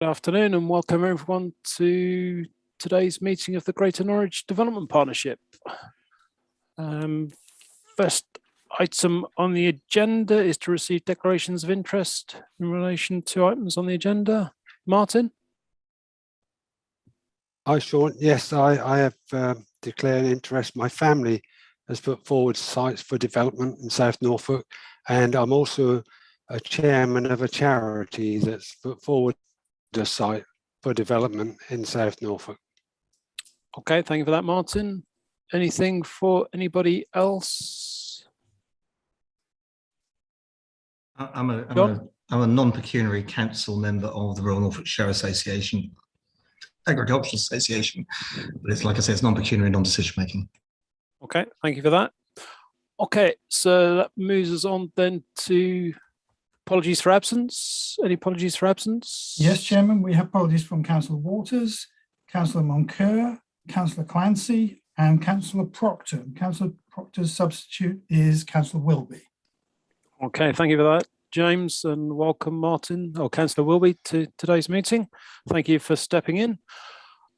Good afternoon and welcome everyone to today's meeting of the Greater Norwich Development Partnership. First item on the agenda is to receive declarations of interest in relation to items on the agenda. Martin? Hi, Sean. Yes, I have declared interest. My family has put forward sites for development in South Norfolk, and I'm also a chairman of a charity that's put forward a site for development in South Norfolk. Okay, thank you for that, Martin. Anything for anybody else? I'm a non-pecuniary council member of the Royal Norfolk Shire Association, Agricultural Association, but it's like I said, it's non-pecuniary, non-decision making. Okay, thank you for that. Okay, so that moves us on then to apologies for absence. Any apologies for absence? Yes, Chairman, we have apologies from Councillor Waters, Councillor Moncur, Councillor Clancy and Councillor Proctor. Councillor Proctor's substitute is Councillor Wilby. Okay, thank you for that, James, and welcome Martin, or Councillor Wilby, to today's meeting. Thank you for stepping in.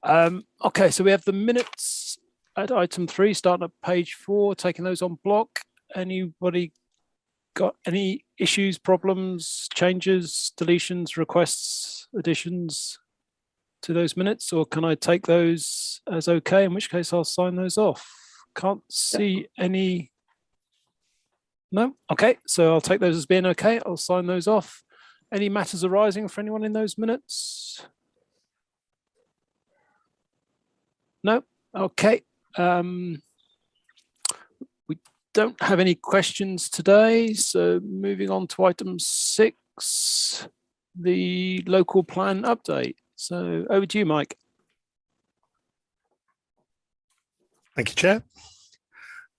Okay, so we have the minutes at item 3, starting at page 4, taking those on block. Anybody got any issues, problems, changes, deletions, requests, additions to those minutes, or can I take those as okay, in which case I'll sign those off? Can't see any. No? Okay, so I'll take those as being okay. I'll sign those off. Any matters arising for anyone in those minutes? No? Okay. We don't have any questions today, so moving on to item 6, the local plan update. So over to you, Mike. Thank you, Chair.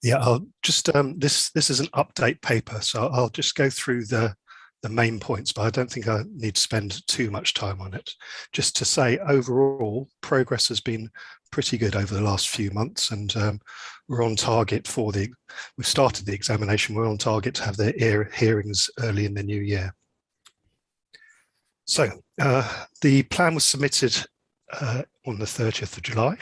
Yeah, I'll just this is an update paper, so I'll just go through the main points, but I don't think I need to spend too much time on it. Just to say, overall, progress has been pretty good over the last few months, and we're on target for we've started the examination. We're on target to have the hearings early in the new year. So the plan was submitted on the 30th of July.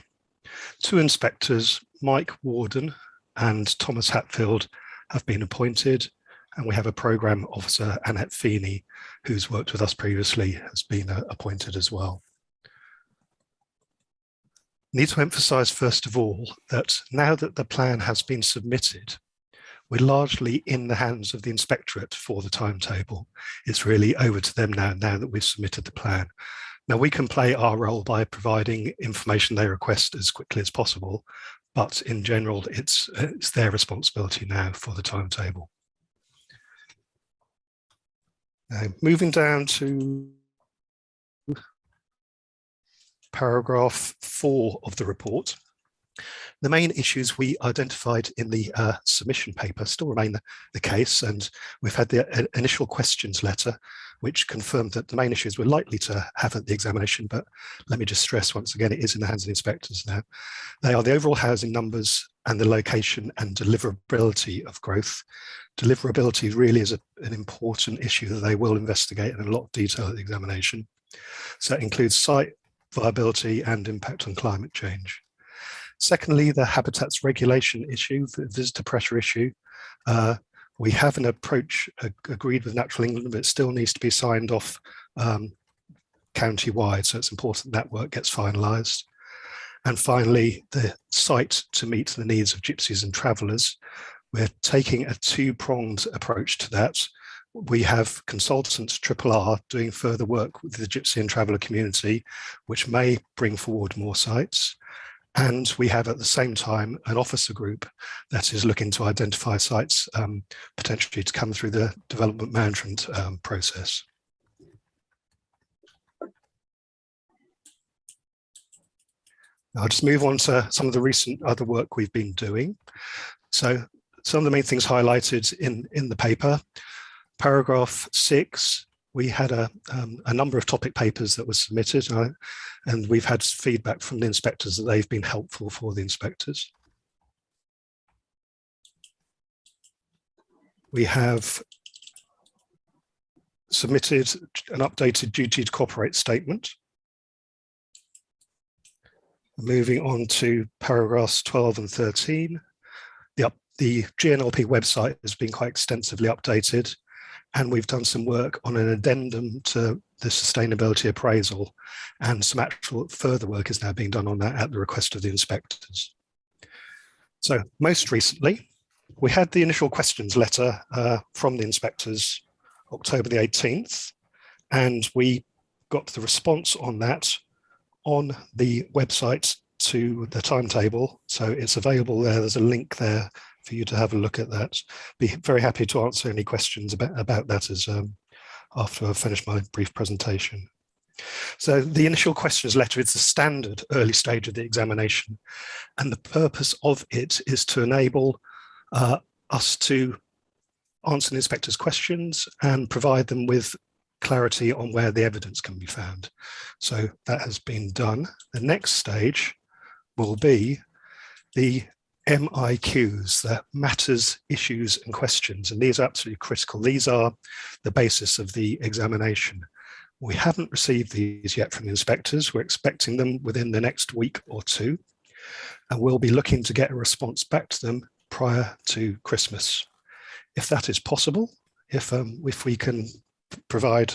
2 inspectors, Mike Warden and Thomas Hatfield, have been appointed, and we have a programme officer, Annette Feeney, who's worked with us previously, has been appointed as well. Need to emphasise first of all that now that the plan has been submitted, we're largely in the hands of the inspectorate for the timetable. It's really over to them now that we've submitted the plan. Now we can play our role by providing information they request as quickly as possible, but in general, it's their responsibility now for the timetable. Now, moving down to paragraph 4 of the report. The main issues we identified in the submission paper still remain the case, and we've had the initial questions letter, which confirmed that the main issues we're likely to have at the examination, but let me just stress once again, it is in the hands of the inspectors now. They are the overall housing numbers and the location and deliverability of growth. Deliverability really is an important issue that they will investigate in a lot of detail at the examination. So it includes site viability and impact on climate change. Secondly, the habitats regulation issue, the visitor pressure issue. We have an approach agreed with Natural England, but it still needs to be signed off county-wide, so it's important that work gets finalised. And finally, the site to meet the needs of gypsies and travellers. We're taking a 2-pronged approach to that. We have consultants, RRR, doing further work with the gypsy and traveller community, which may bring forward more sites. And we have at the same time an officer group that is looking to identify sites potentially to come through the development management process. I'll just move on to some of the recent other work we've been doing. So some of the main things highlighted in the paper. Paragraph 6, we had a number of topic papers that were submitted, and we've had feedback from the inspectors that they've been helpful for the inspectors. We have submitted an updated duty to cooperate statement. Moving on to paragraphs 12 and 13. The GNLP website has been quite extensively updated, and we've done some work on an addendum to the sustainability appraisal, and some actual further work is now being done on that at the request of the inspectors. So most recently, we had the initial questions letter from the inspectors October the 18th, and we got the response on that on the website to the timetable. So it's available there. There's a link there for you to have a look at that. Be very happy to answer any questions about that as after I've finished my brief presentation. So the initial questions letter is the standard early stage of the examination, and the purpose of it is to enable us to answer the inspector's questions and provide them with clarity on where the evidence can be found. So that has been done. The next stage will be the MIQs, the matters, issues and questions, and these are absolutely critical. These are the basis of the examination. We haven't received these yet from the inspectors. We're expecting them within the next week or two, and we'll be looking to get a response back to them prior to Christmas. If that is possible, if we can provide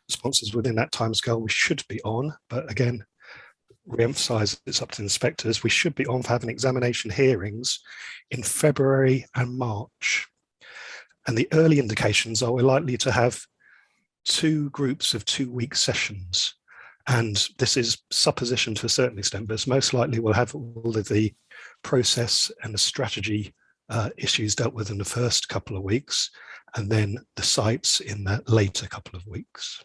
responses within that timescale, we should be on. But again, re-emphasize it's up to the inspectors. We should be on for having examination hearings in February and March. And the early indications are we're likely to have 2 groups of 2-week sessions. And this is supposition to a certain extent, but it's most likely we'll have all of the process and the strategy issues dealt with in the first couple of weeks, and then the sites in that later couple of weeks.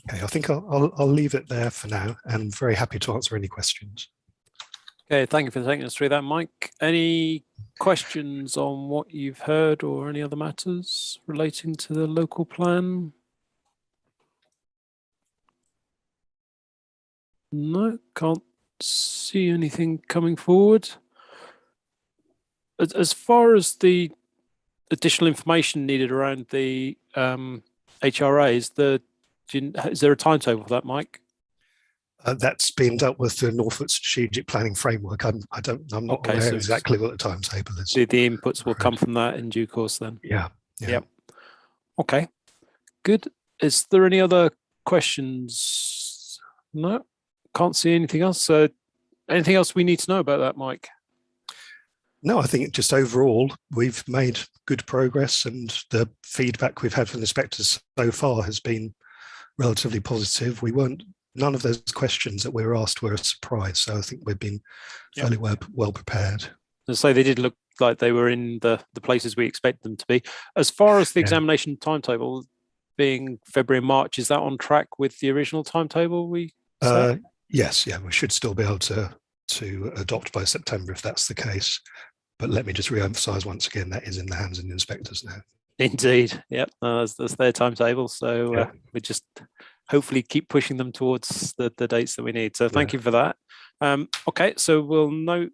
Okay, I think I'll leave it there for now, and very happy to answer any questions. Okay, thank you for taking us through that, Mike. Any questions on what you've heard or any other matters relating to the local plan? No, can't see anything coming forward. As far as the additional information needed around the HRAs, is there a timetable for that, Mike? That's being dealt with through Norfolk Strategic Planning Framework. I'm not Okay, aware so exactly what the timetable is. The inputs will come from that in due course then. Yeah. Yep. Okay, good. Is there any other questions? No, can't see anything else. So anything else we need to know about that, Mike? No, I think just overall, we've made good progress, and the feedback we've had from the inspectors so far has been relatively positive. None of those questions that we were asked were a surprise. So I think we've been fairly well prepared. And so they did look like they were in the places we expect them to be. As far as the examination timetable being February and March, is that on track with the original timetable we set? Yes, we should still be able to adopt by September if that's the case. But let me just re-emphasize once again, that is in the hands of the inspectors now. Indeed. Yep, that's their timetable. So we just hopefully keep pushing them towards the dates that we need. So thank you for that. Okay, so we'll note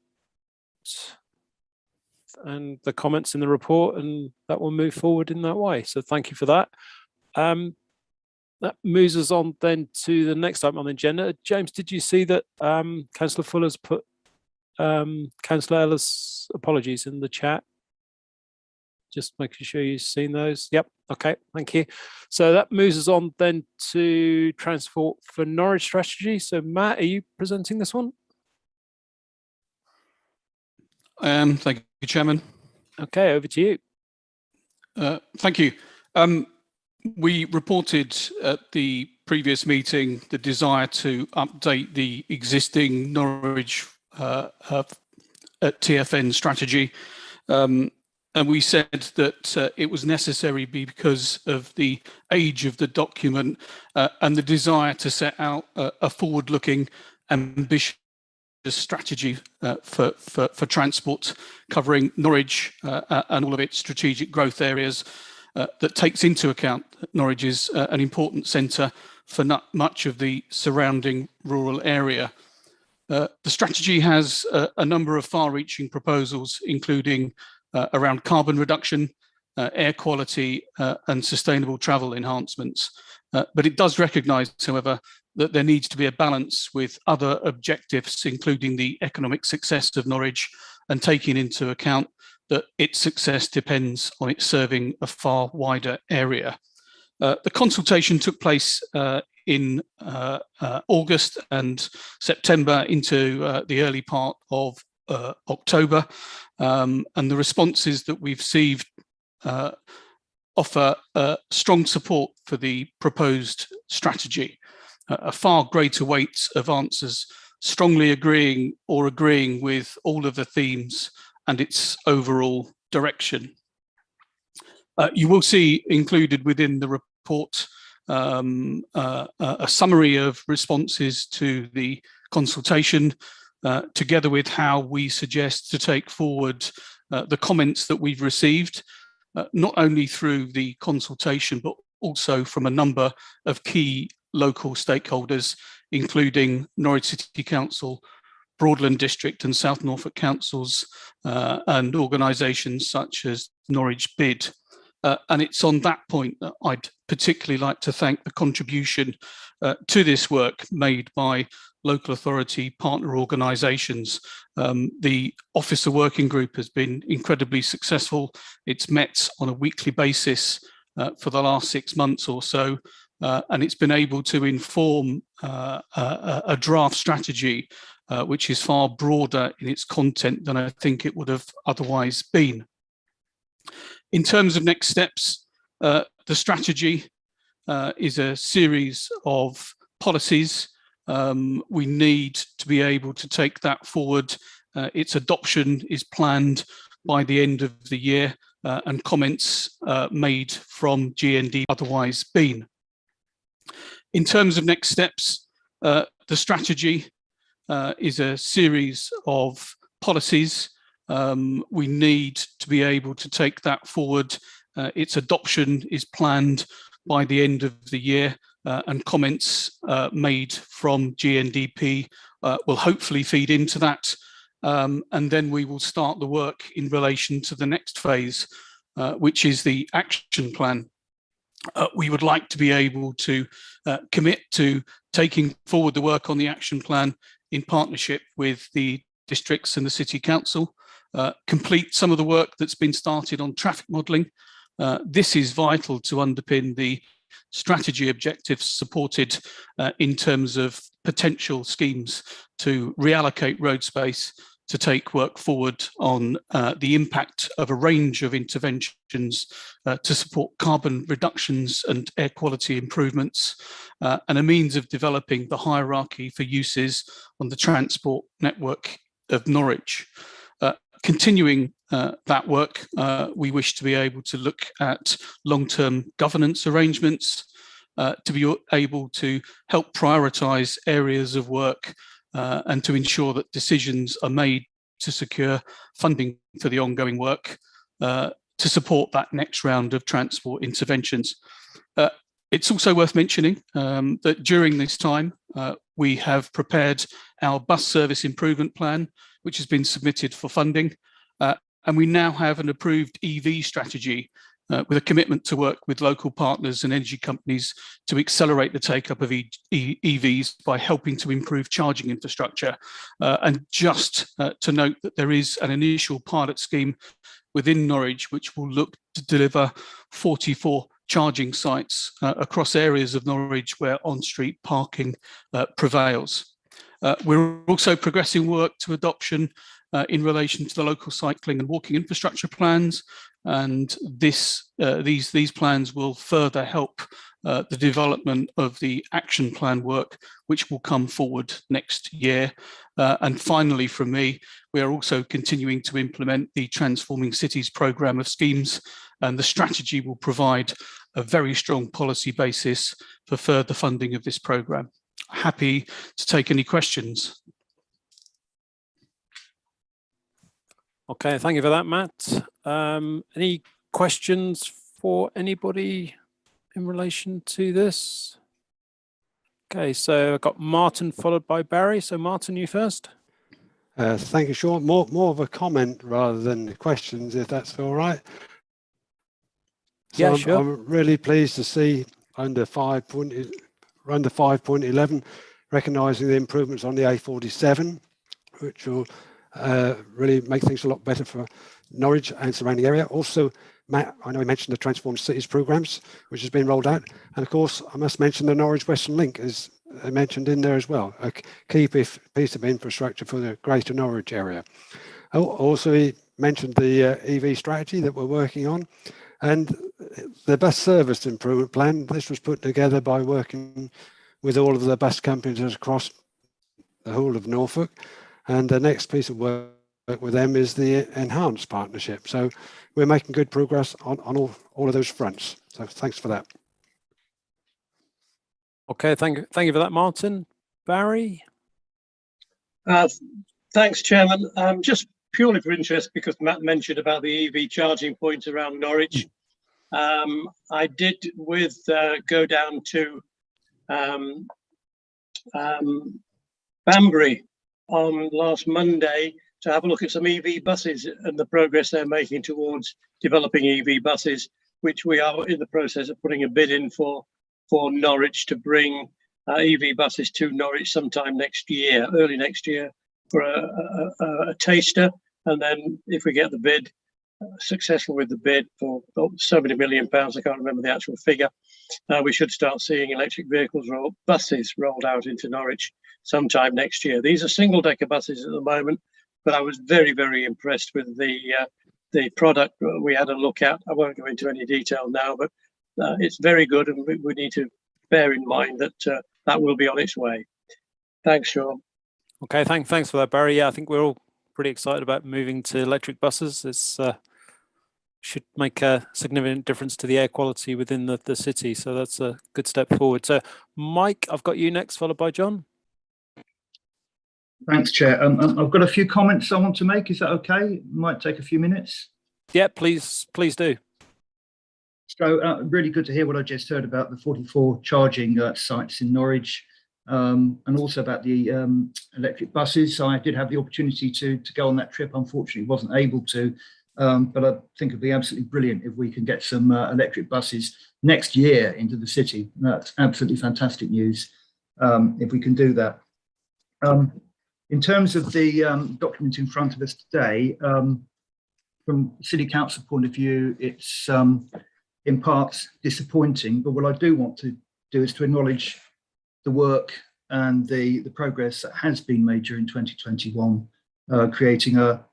and the comments in the report, and that will move forward in that way. So thank you for that. That moves us on then to the next item on the agenda. James, did you see that Councillor Fuller's put Councillor Ellis' apologies in the chat? Just making sure you've seen those. Yep. Okay. Thank you. So that moves us on then to Transfor for Norwich strategy. So Matt, are you presenting this one? Thank you, Chairman. Okay, over to you. Thank you. We reported at the previous meeting the desire to update the existing Norwich TFN strategy. And we said that it was necessary because of the age of the document and the desire to set out a forward-looking, ambitious strategy for transport, covering Norwich and all of its strategic growth areas, that takes into account that Norwich is an important centre for much of the surrounding rural area. The strategy has a number of far-reaching proposals, including around carbon reduction, air quality and sustainable travel enhancements. But it does recognise, however, that there needs to be a balance with other objectives, including the economic success of Norwich, and taking into account that its success depends on it serving a far wider area. The consultation took place in August and September into the early part of October, and the responses that we've received offer strong support for the proposed strategy. A far greater weight of answers strongly agreeing with all of the themes and its overall direction. You will see included within the report a summary of responses to the consultation, together with how we suggest to take forward the comments that we've received, not only through the consultation, but also from a number of key local stakeholders, including Norwich City Council, Broadland District and South Norfolk Councils, and organisations such as Norwich Bid. And it's on that point that I'd particularly like to thank the contribution to this work made by local authority partner organisations. The Officer Working Group has been incredibly successful. It's met on a weekly basis for the last 6 months or so, and it's been able to inform a draft strategy which is far broader in its content than I think it would have otherwise been. In terms of next steps, the strategy is a series of policies. We need to be able to take that forward. Its adoption is planned by the end of the year, and comments made from GND otherwise been. In terms of next steps, the strategy is a series of policies. We need to be able to take that forward. Its adoption is planned by the end of the year, and comments made from GNDP will hopefully feed into that. And then we will start the work in relation to the next phase, which is the action plan. We would like to be able to commit to taking forward the work on the action plan in partnership with the districts and the City Council, complete some of the work that's been started on traffic modelling. This is vital to underpin the strategy objectives supported in terms of potential schemes to reallocate road space to take work forward on the impact of a range of interventions to support carbon reductions and air quality improvements, and a means of developing the hierarchy for uses on the transport network of Norwich. Continuing that work, we wish to be able to look at long-term governance arrangements to be able to help prioritise areas of work and to ensure that decisions are made to secure funding for the ongoing work to support that next round of transport interventions. It's also worth mentioning that during this time, we have prepared our bus service improvement plan, which has been submitted for funding, and we now have an approved EV strategy with a commitment to work with local partners and energy companies to accelerate the take-up of EVs by helping to improve charging infrastructure. And just to note that there is an initial pilot scheme within Norwich which will look to deliver 44 charging sites across areas of Norwich where on-street parking prevails. We're also progressing work to adoption in relation to the local cycling and walking infrastructure plans, and these plans will further help the development of the action plan work, which will come forward next year. And finally, from me, we are also continuing to implement the Transforming Cities programme of schemes, and the strategy will provide a very strong policy basis for further funding of this programme. Happy to take any questions. Okay, thank you for that, Matt. Any questions for anybody in relation to this? Okay, so I've got Martin followed by Barry. So Martin, you first. Thank you, Sean. More of a comment rather than questions, if that's all right. So Yeah, sure. I'm really pleased to see under 5.11 recognising the improvements on the A47, which will really make things a lot better for Norwich and surrounding area. Also, Matt, I know you mentioned the Transform Cities programmes, which has been rolled out. And of course, I must mention the Norwich Western Link is mentioned in there as well, a key piece of infrastructure for the Greater Norwich area. Also, he mentioned the EV strategy that we're working on, and the bus service improvement plan. This was put together by working with all of the bus companies across the whole of Norfolk, and the next piece of work with them is the enhanced partnership. So we're making good progress on all of those fronts. So thanks for that. Okay, thank you for that, Martin. Barry? Thanks, Chairman. Just purely for interest, because Matt mentioned about the EV charging point around Norwich. I did go down to Banbury on last Monday to have a look at some EV buses and the progress they're making towards developing EV buses, which we are in the process of putting a bid in for Norwich to bring EV buses to Norwich sometime next year, early next year, for a taster. And then if we get the bid, successful with the bid for so many £1 million, I can't remember the actual figure, we should start seeing electric vehicles or buses rolled out into Norwich sometime next year. These are single-decker buses at the moment, but I was very, very impressed with the product we had a look at. I won't go into any detail now, but it's very good, and we need to bear in mind that that will be on its way. Thanks, Sean. Okay, thanks for that, Barry. Yeah, I think we're all pretty excited about moving to electric buses. It's should make a significant difference to the air quality within the city. So that's a good step forward. So Mike, I've got you next, followed by John. Thanks, Chair. I've got a few comments I want to make. Is that okay? Might take a few minutes. Yeah, please do. So really good to hear what I just heard about the 44 charging sites in Norwich, and also about the electric buses. So I did have the opportunity to go on that trip. Unfortunately, wasn't able to, but I think it'd be absolutely brilliant if we can get some electric buses next year into the city. That's absolutely fantastic news if we can do that. In terms of the document in front of us today, from City Council point of view, it's in parts disappointing, but what I do want to do is to acknowledge the work and the progress that has been made during 2021, creating a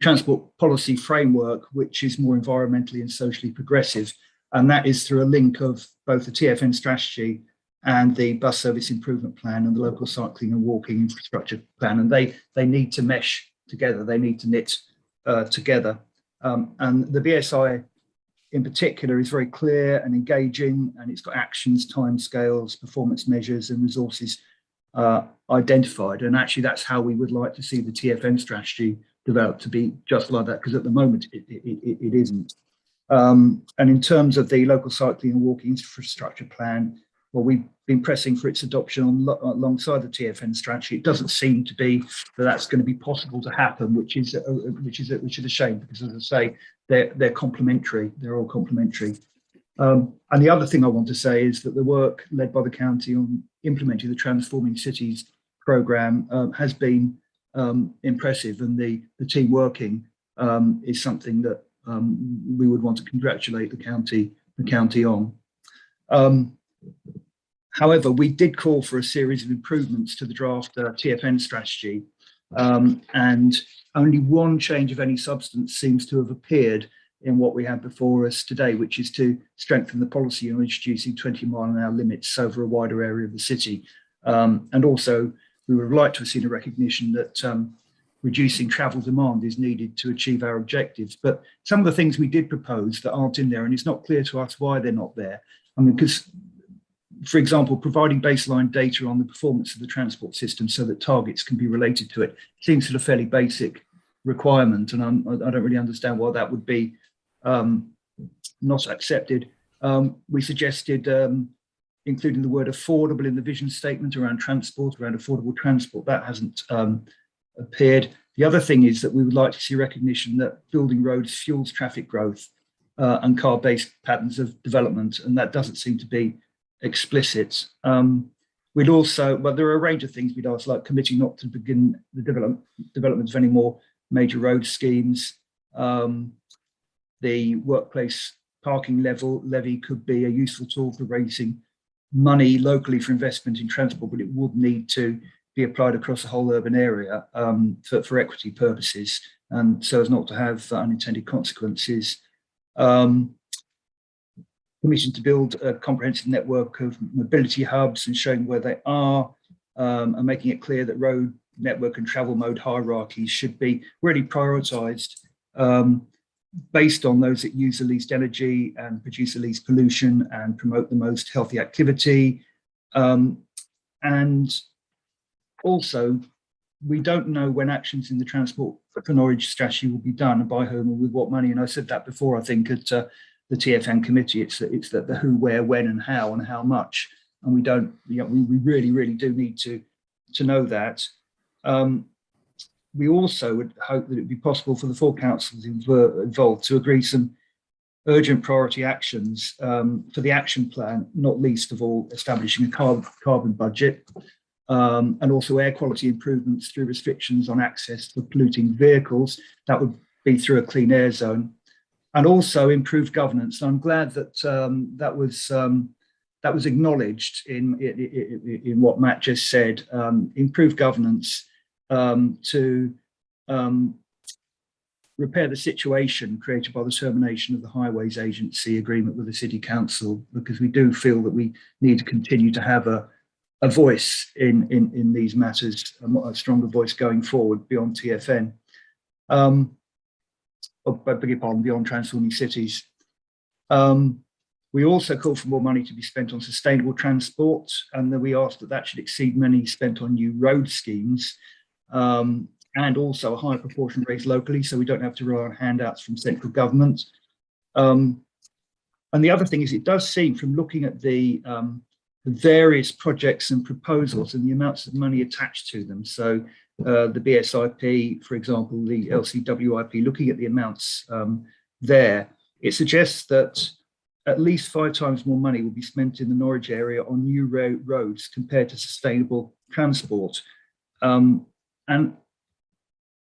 transport policy framework which is more environmentally and socially progressive, and that is through a link of both the TfN strategy and the bus service improvement plan and the local cycling and walking infrastructure plan, and they need to mesh together, they need to knit together, and the BSI in particular is very clear and engaging, and it's got actions, timescales, performance measures and resources identified, and actually that's how we would like to see the TfN strategy developed, to be just like that, because at the moment it isn't. And in terms of the local cycling and walking infrastructure plan, well, we've been pressing for its adoption alongside the TfN strategy. It doesn't seem to be that that's going to be possible to happen, which is a shame, because as I say, they're complementary. They're all complementary. And the other thing I want to say is that the work led by the county on implementing the Transforming Cities programme has been impressive, and the team working is something that we would want to congratulate the county on. However, we did call for a series of improvements to the draft TfN strategy, and only one change of any substance seems to have appeared in what we have before us today, which is to strengthen the policy on introducing 20-mile-an-hour limits over a wider area of the city. And also, we would have liked to have seen a recognition that reducing travel demand is needed to achieve our objectives. But some of the things we did propose that aren't in there, and it's not clear to us why they're not there. I mean, because, for example, providing baseline data on the performance of the transport system so that targets can be related to it seems sort of fairly basic requirement, and I don't really understand why that would be not accepted. We suggested including the word affordable in the vision statement around transport, around affordable transport. That hasn't appeared. The other thing is that we would like to see recognition that building roads fuels traffic growth and car-based patterns of development, and that doesn't seem to be explicit. We'd also, well, there are a range of things we'd ask, like committing not to begin the development of any more major road schemes. The workplace parking levy could be a useful tool for raising money locally for investment in transport, but it would need to be applied across the whole urban area for equity purposes, and so as not to have unintended consequences. Commission to build a comprehensive network of mobility hubs and showing where they are, and making it clear that road network and travel mode hierarchies should be really prioritised based on those that use the least energy and produce the least pollution and promote the most healthy activity. And also, we don't know when actions in the Transport for Norwich strategy will be done and by whom and with what money. And I said that before, I think, at the TFN committee. It's the who, where, when, and how much. And we don't, we really do need to know that. We also would hope that it would be possible for the four councils involved to agree some urgent priority actions for the action plan, not least of all establishing a carbon budget, and also air quality improvements through restrictions on access for polluting vehicles. That would be through a clean air zone, and also improved governance. And I'm glad that that was acknowledged in what Matt just said. Improved governance to repair the situation created by the termination of the Highways Agency agreement with the City Council, because we do feel that we need to continue to have a voice in these matters, a stronger voice going forward beyond TFN. I beg your pardon, beyond transforming cities. We also call for more money to be spent on sustainable transport, and then we ask that should exceed money spent on new road schemes, and also a higher proportion raised locally, so we don't have to rely on handouts from central government. And the other thing is, it does seem from looking at the various projects and proposals and the amounts of money attached to them, so the BSIP, for example, the LCWIP, looking at the amounts there, it suggests that at least 5 times more money will be spent in the Norwich area on new roads compared to sustainable transport. And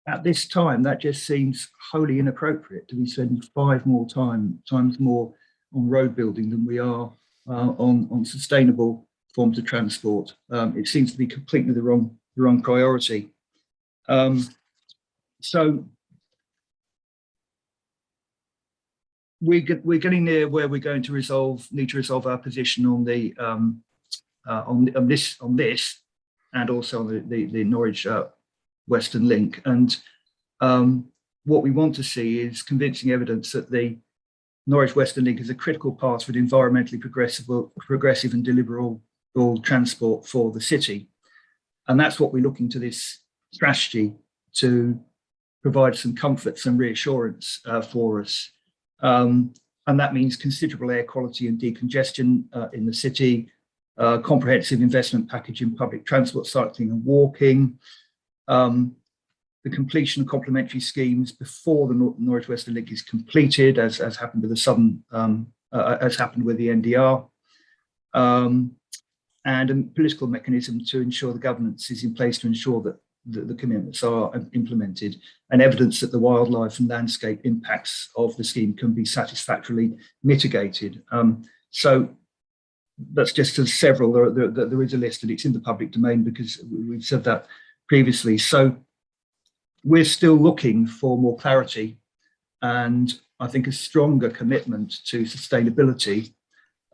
at this time, that just seems wholly inappropriate to be spending 5 times more on road building than we are on sustainable forms of transport. It seems to be completely the wrong priority. So we're getting near where we're going to need to resolve our position on the on this, and also on the Norwich Western Link. And what we want to see is convincing evidence that the Norwich Western Link is a critical part of an environmentally progressive and deliverable transport for the city. And that's what we're looking to this strategy to provide some comfort, some reassurance for us. And that means considerable air quality and decongestion in the city, comprehensive investment package in public transport, cycling and walking, the completion of complementary schemes before the Norwich Western Link is completed, as happened with the Southern, as happened with the NDR, and a political mechanism to ensure the governance is in place to ensure that the commitments are implemented, and evidence that the wildlife and landscape impacts of the scheme can be satisfactorily mitigated. So that's just several. There is a list, and it's in the public domain because we've said that previously. So we're still looking for more clarity, and I think a stronger commitment to sustainability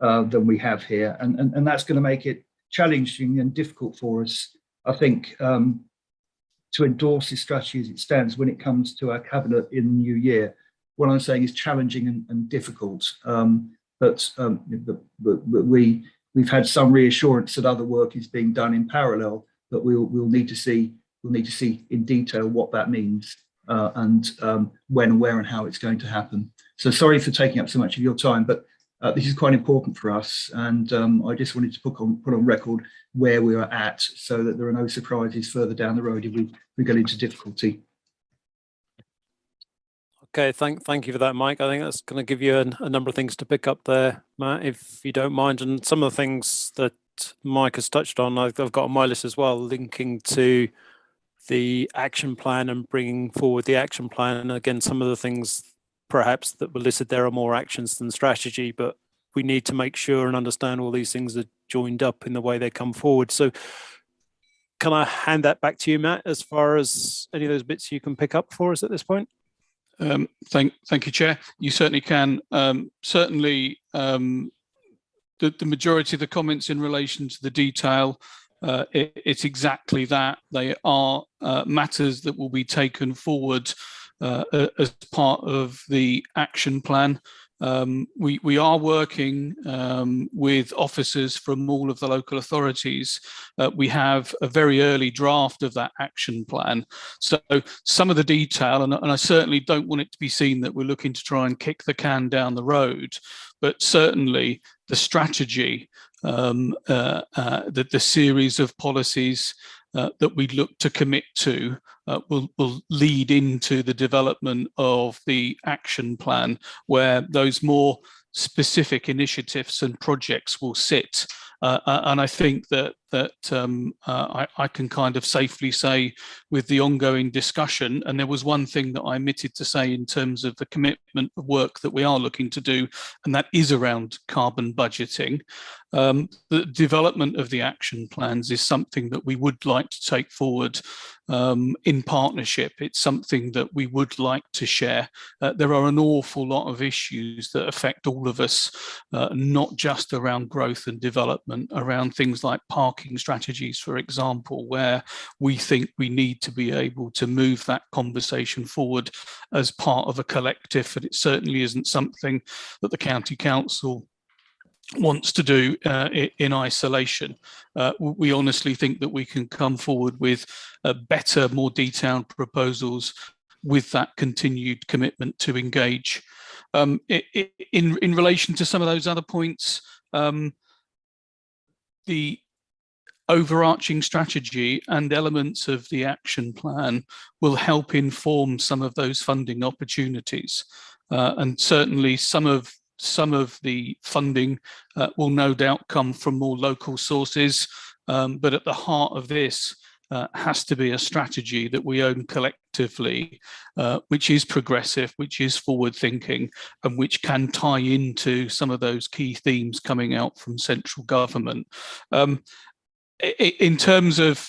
than we have here, and that's going to make it challenging and difficult for us, I think, to endorse this strategy as it stands when it comes to our cabinet in the new year. What I'm saying is challenging and difficult, but we've had some reassurance that other work is being done in parallel, but we'll need to see in detail what that means, and when, where, and how it's going to happen. So sorry for taking up so much of your time, but This is quite important for us, and I just wanted to put on record where we are at, so that there are no surprises further down the road if we get into difficulty. Okay, thank you for that, Mike. I think that's going to give you a number of things to pick up there, Matt, if you don't mind. And some of the things that Mike has touched on, I've got on my list as well, linking to the action plan and bringing forward the action plan. And again, some of the things perhaps that were listed there are more actions than strategy, but we need to make sure and understand all these things are joined up in the way they come forward. So can I hand that back to you, Matt, as far as any of those bits you can pick up for us at this point? Thank you, Chair. You certainly can. Certainly, the majority of the comments in relation to the detail, it's exactly that. They are matters that will be taken forward as part of the action plan. We are working with officers from all of the local authorities. We have a very early draft of that action plan. So some of the detail, and I certainly don't want it to be seen that we're looking to try and kick the can down the road, but certainly the strategy, the series of policies that we look to commit to will lead into the development of the action plan, where those more specific initiatives and projects will sit. And I think that I can kind of safely say, with the ongoing discussion, and there was one thing that I omitted to say in terms of the commitment of work that we are looking to do, and that is around carbon budgeting. The development of the action plans is something that we would like to take forward in partnership. It's something that we would like to share. There are an awful lot of issues that affect all of us, not just around growth and development, around things like parking strategies, for example, where we think we need to be able to move that conversation forward as part of a collective, and it certainly isn't something that the County Council wants to do in isolation. We honestly think that we can come forward with better, more detailed proposals with that continued commitment to engage. In relation to some of those other points, the overarching strategy and elements of the action plan will help inform some of those funding opportunities. And certainly some of the funding will no doubt come from more local sources, but at the heart of this has to be a strategy that we own collectively, which is progressive, which is forward thinking, and which can tie into some of those key themes coming out from central government. In terms of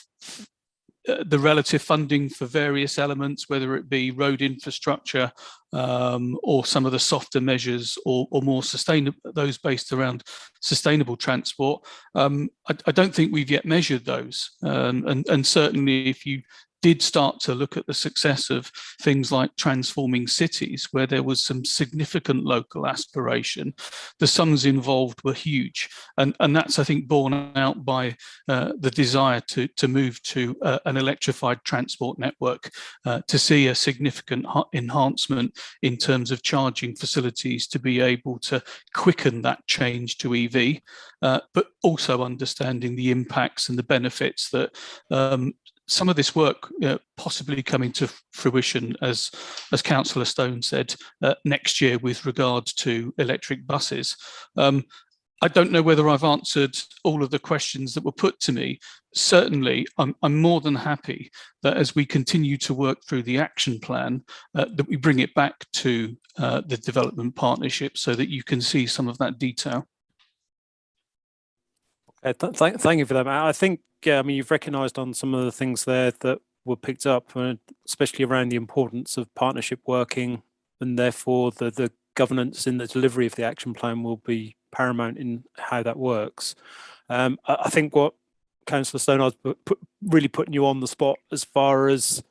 the relative funding for various elements, whether it be road infrastructure or some of the softer measures, or more sustainable, those based around sustainable transport, I don't think we've yet measured those. And certainly if you did start to look at the success of things like transforming cities, where there was some significant local aspiration, the sums involved were huge. And that's, I think, borne out by the desire to move to an electrified transport network, to see a significant enhancement in terms of charging facilities to be able to quicken that change to EV, but also understanding the impacts and the benefits that some of this work possibly coming to fruition, as Councillor Stone said, next year with regard to electric buses. I don't know whether I've answered all of the questions that were put to me. Certainly, I'm more than happy that as we continue to work through the action plan, that we bring it back to the development partnership so that you can see some of that detail. Thank you for that, Matt. I think, I mean, you've recognised on some of the things there that were picked up, especially around the importance of partnership working, and therefore the governance in the delivery of the action plan will be paramount in how that works. I think what Councillor Stone, I was really putting you on the spot as far as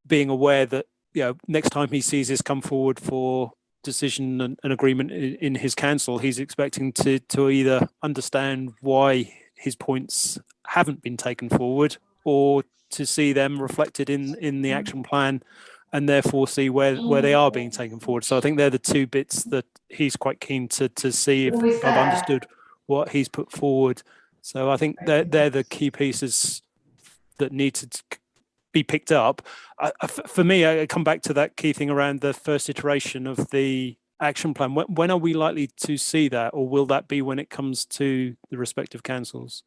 being aware that, you know, next time he sees this come forward for decision and agreement in his council, he's expecting to either understand why his points haven't been taken forward, or to see them reflected in the action plan and therefore see where they are being taken forward. So I think they're the two bits that he's quite keen to see if I've understood what he's put forward. So I think they're the key pieces that need to be picked up. For me, I come back to that key thing around the first iteration of the action plan. When are we likely to see that, or will that be when it comes to the respective councils?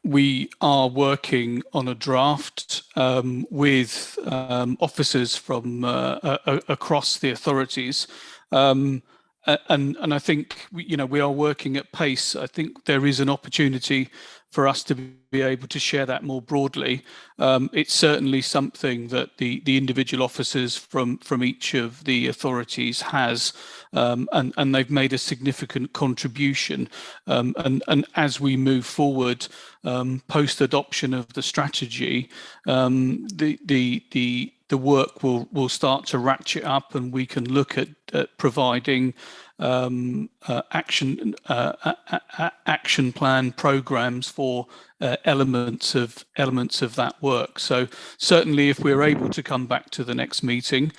We are working on a draft with officers from across the authorities, and I think we are working at pace. I think there is an opportunity for us to be able to share that more broadly. It's certainly something that the individual officers from each of the authorities has, and they've made a significant contribution. And as we move forward, post adoption of the strategy, the work will start to ratchet up, and we can look at providing action plan programs for elements of that work. So certainly, if we're able to come back to the next meeting,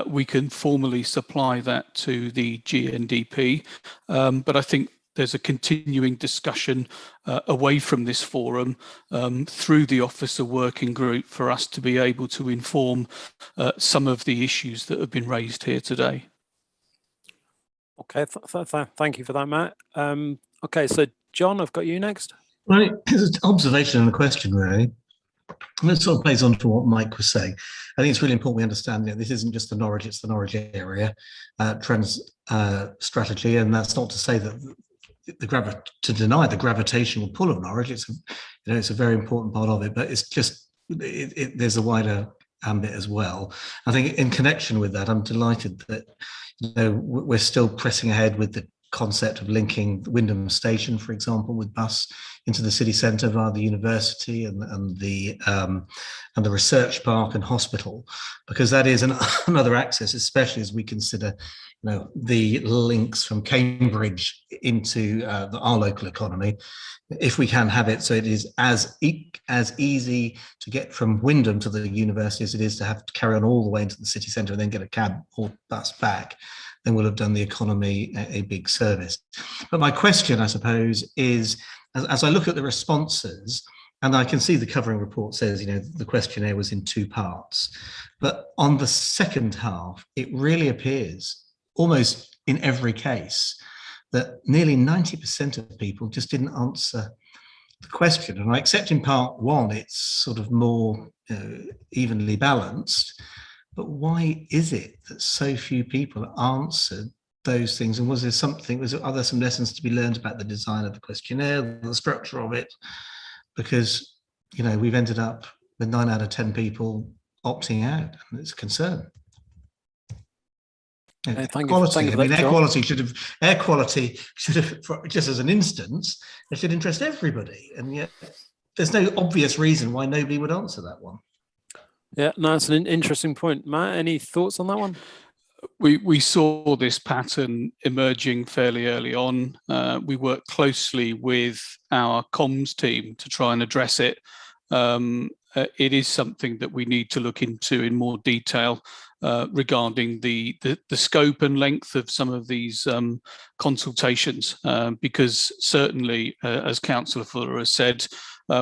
we can formally supply that to the GNDP. But I think there's a continuing discussion away from this forum through the officer working group for us to be able to inform some of the issues that have been raised here today. Okay, thank you for that, Matt. Okay, so John, I've got you next. Right, it's an observation and a question, really. And it sort of plays on to what Mike was saying. I think it's really important we understand that this isn't just the Norwich, it's the Norwich area strategy, and that's not to say that to deny the gravitational pull of Norwich. It's it's a very important part of it, but it's just there's a wider ambit as well. I think in connection with that, I'm delighted that we're still pressing ahead with the concept of linking Wyndham Station, for example, with bus into the city centre via the university and the research park and hospital, because that is another access, especially as we consider the links from Cambridge into our local economy. If we can have it so it is as easy to get from Wyndham to the university as it is to have to carry on all the way into the city centre and then get a cab or bus back, then we'll have done the economy a big service. But my question, I suppose, is as I look at the responses, and I can see the covering report says, the questionnaire was in 2 parts, but on the second half, it really appears almost in every case that nearly 90% of people just didn't answer the question. And I accept in part 1, it's sort of more evenly balanced, but why is it that so few people answered those things? And are there some lessons to be learned about the design of the questionnaire, the structure of it? Because, we've ended up with 9 out of 10 people opting out, and it's a concern. Air quality should have, just as an instance, it should interest everybody. And yet there's no obvious reason why nobody would answer that one. Yeah, no, that's an interesting point. Matt, any thoughts on that one? We saw this pattern emerging fairly early on. We worked closely with our comms team to try and address it. It is something that we need to look into in more detail regarding the scope and length of some of these consultations, because certainly, as Councillor Fuller has said,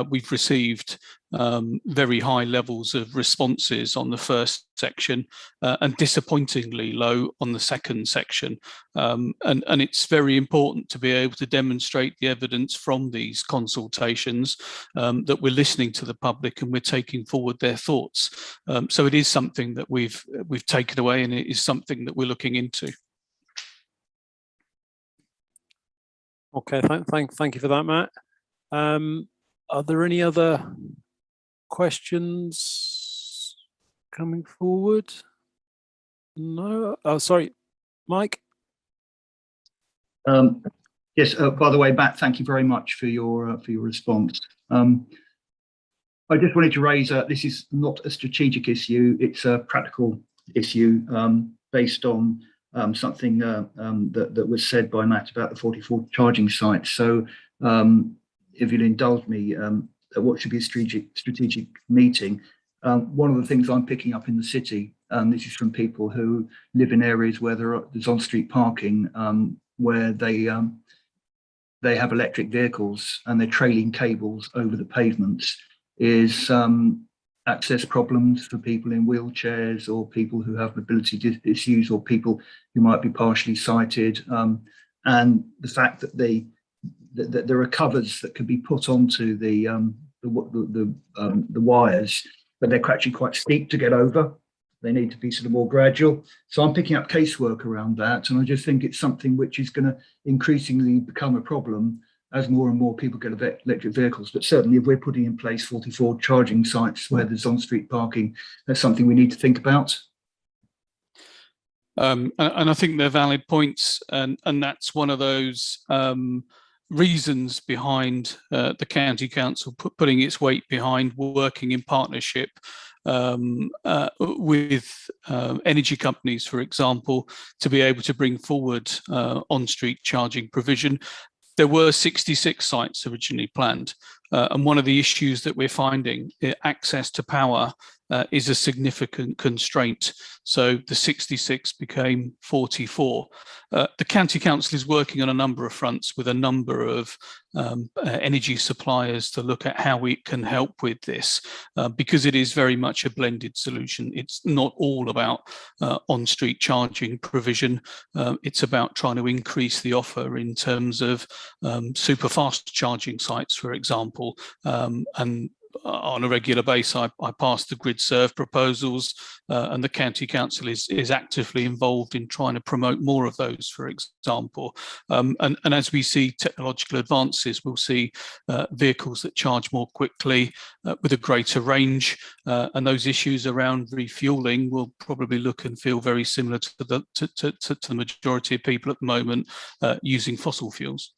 we've received very high levels of responses on the first section and disappointingly low on the second section. And it's very important to be able to demonstrate the evidence from these consultations, that we're listening to the public and we're taking forward their thoughts. So it is something that we've taken away, and it is something that we're looking into. Okay, thank you for that, Matt. Are there any other questions coming forward? No. Oh, sorry, Mike. Yes. By the way, Matt, thank you very much for your response. I just wanted to raise this is not a strategic issue; it's a practical issue based on something that was said by Matt about the 44 charging sites. So, if you'll indulge me, what should be a strategic meeting, One of the things I'm picking up in the city, this is from people who live in areas where there's on-street parking, where they have electric vehicles and they're trailing cables over the pavements, is access problems for people in wheelchairs or people who have mobility issues or people who might be partially sighted, and the fact that there are covers that can be put onto the wires, but they're actually quite steep to get over. They need to be sort of more gradual. So I'm picking up casework around that, and I just think it's something which is going to increasingly become a problem as more and more people get electric vehicles. But certainly if we're putting in place 44 charging sites where there's on-street parking, that's something we need to think about. And I think they're valid points, and that's one of those reasons behind the county council putting its weight behind working in partnership with energy companies, for example, to be able to bring forward on-street charging provision. There were 66 sites originally planned, and one of the issues that we're finding, access to power, is a significant constraint. So the 66 became 44. The county council is working on a number of fronts with a number of energy suppliers to look at how we can help with this, because it is very much a blended solution. It's not all about on-street charging provision. It's about trying to increase the offer in terms of super fast charging sites, for example, and on a regular basis, I pass the grid serve proposals, and the county council is actively involved in trying to promote more of those, for example. And as we see technological advances, we'll see vehicles that charge more quickly with a greater range, and those issues around refueling will probably look and feel very similar to the majority of people at the moment using fossil fuels.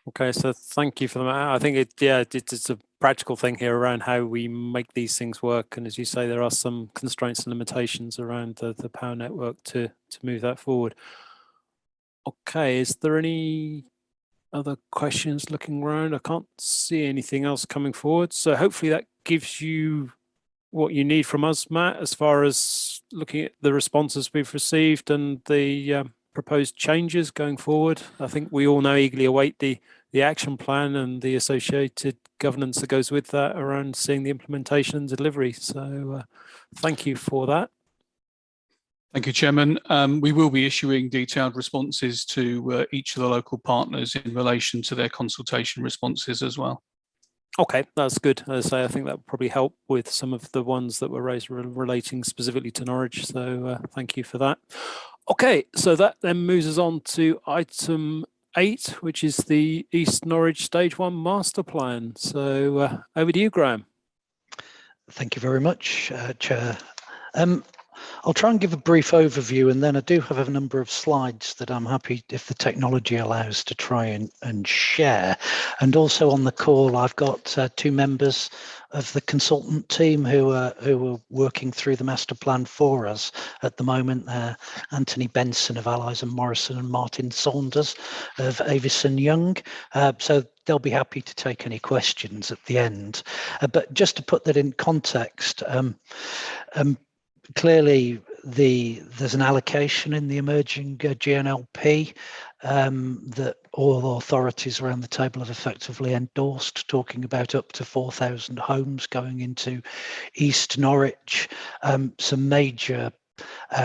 Okay, so thank you for that. I think it's a practical thing here around how we make these things work, and as you say, there are some constraints and limitations around the power network to move that forward. Okay, is there any other questions looking around? I can't see anything else coming forward, so hopefully that gives you what you need from us, Matt, as far as looking at the responses we've received and the proposed changes going forward. I think we all now eagerly await the action plan and the associated governance that goes with that around seeing the implementation and delivery. So thank you for that. Thank you, Chairman. We will be issuing detailed responses to each of the local partners in relation to their consultation responses as well. Okay, that's good. As I say, I think that will probably help with some of the ones that were raised relating specifically to Norwich. So thank you for that. Okay, so that then moves us on to item 8, which is the East Norwich Stage 1 Master Plan. So over to you, Graham. Thank you very much, Chair. I'll try and give a brief overview, and then I do have a number of slides that I'm happy, if the technology allows, to try and share. And also on the call, I've got 2 members of the consultant team who are working through the master plan for us at the moment. Anthony Benson of Allies and Morrison and Martin Saunders of Avison Young. So they'll be happy to take any questions at the end. But just to put that in context, clearly there's an allocation in the emerging GNLP that all authorities around the table have effectively endorsed, talking about up to 4,000 homes going into East Norwich. Some major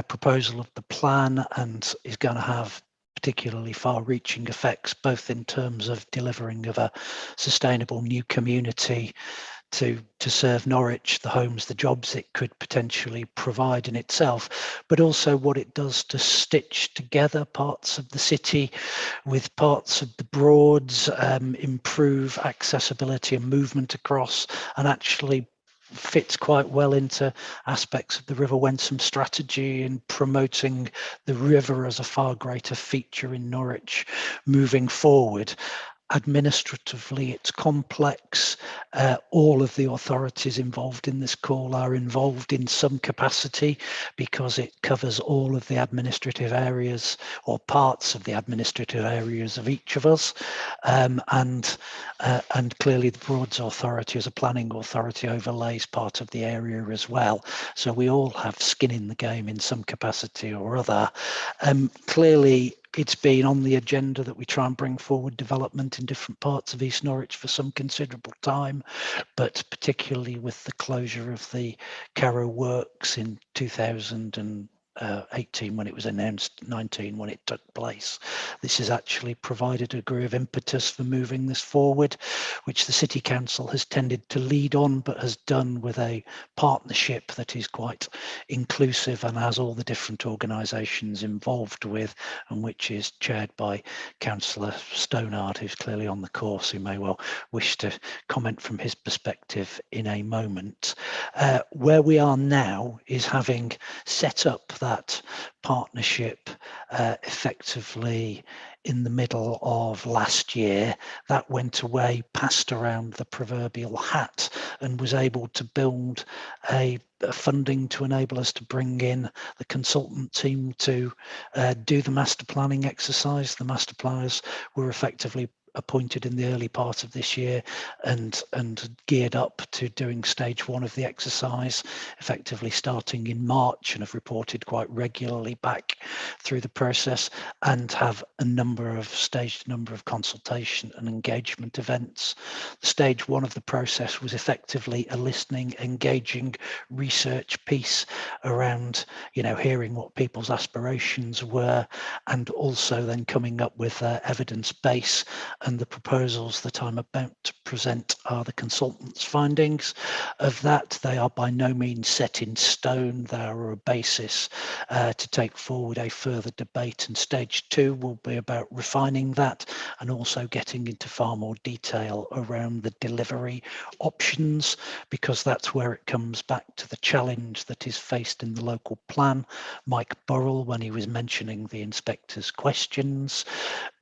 proposal of the plan, and is going to have particularly far-reaching effects, both in terms of delivering of a sustainable new community to serve Norwich, the homes, the jobs it could potentially provide in itself, but also what it does to stitch together parts of the city with parts of the Broads, improve accessibility and movement across, and actually fits quite well into aspects of the River Wensum strategy in promoting the river as a far greater feature in Norwich moving forward. Administratively, it's complex. All of the authorities involved in this call are involved in some capacity because it covers all of the administrative areas or parts of the administrative areas of each of us. And clearly the Broads Authority as a planning authority overlays part of the area as well. So we all have skin in the game in some capacity or other. Clearly, it's been on the agenda that we try and bring forward development in different parts of East Norwich for some considerable time, but particularly with the closure of the Carrow Works in 2018 when it was announced, 19 when it took place. This has actually provided a degree of impetus for moving this forward, which the City Council has tended to lead on, but has done with a partnership that is quite inclusive and has all the different organisations involved with, and which is chaired by Councillor Stonard, who's clearly on the course, who may well wish to comment from his perspective in a moment. Where we are now is having set up that partnership effectively in the middle of last year. That went away, passed around the proverbial hat, and was able to build a funding to enable us to bring in the consultant team to do the master planning exercise. The master planners were effectively appointed in the early part of this year and geared up to doing stage one of the exercise, effectively starting in March, and have reported quite regularly back through the process, and have a staged number of consultation and engagement events. Stage one of the process was effectively a listening, engaging research piece around, hearing what people's aspirations were, and also then coming up with evidence base. And the proposals that I'm about to present are the consultants' findings of that. They are by no means set in stone. They are a basis to take forward a further debate. And stage two will be about refining that and also getting into far more detail around the delivery options, because that's where it comes back to the challenge that is faced in the local plan. Mike Burrell, when he was mentioning the inspector's questions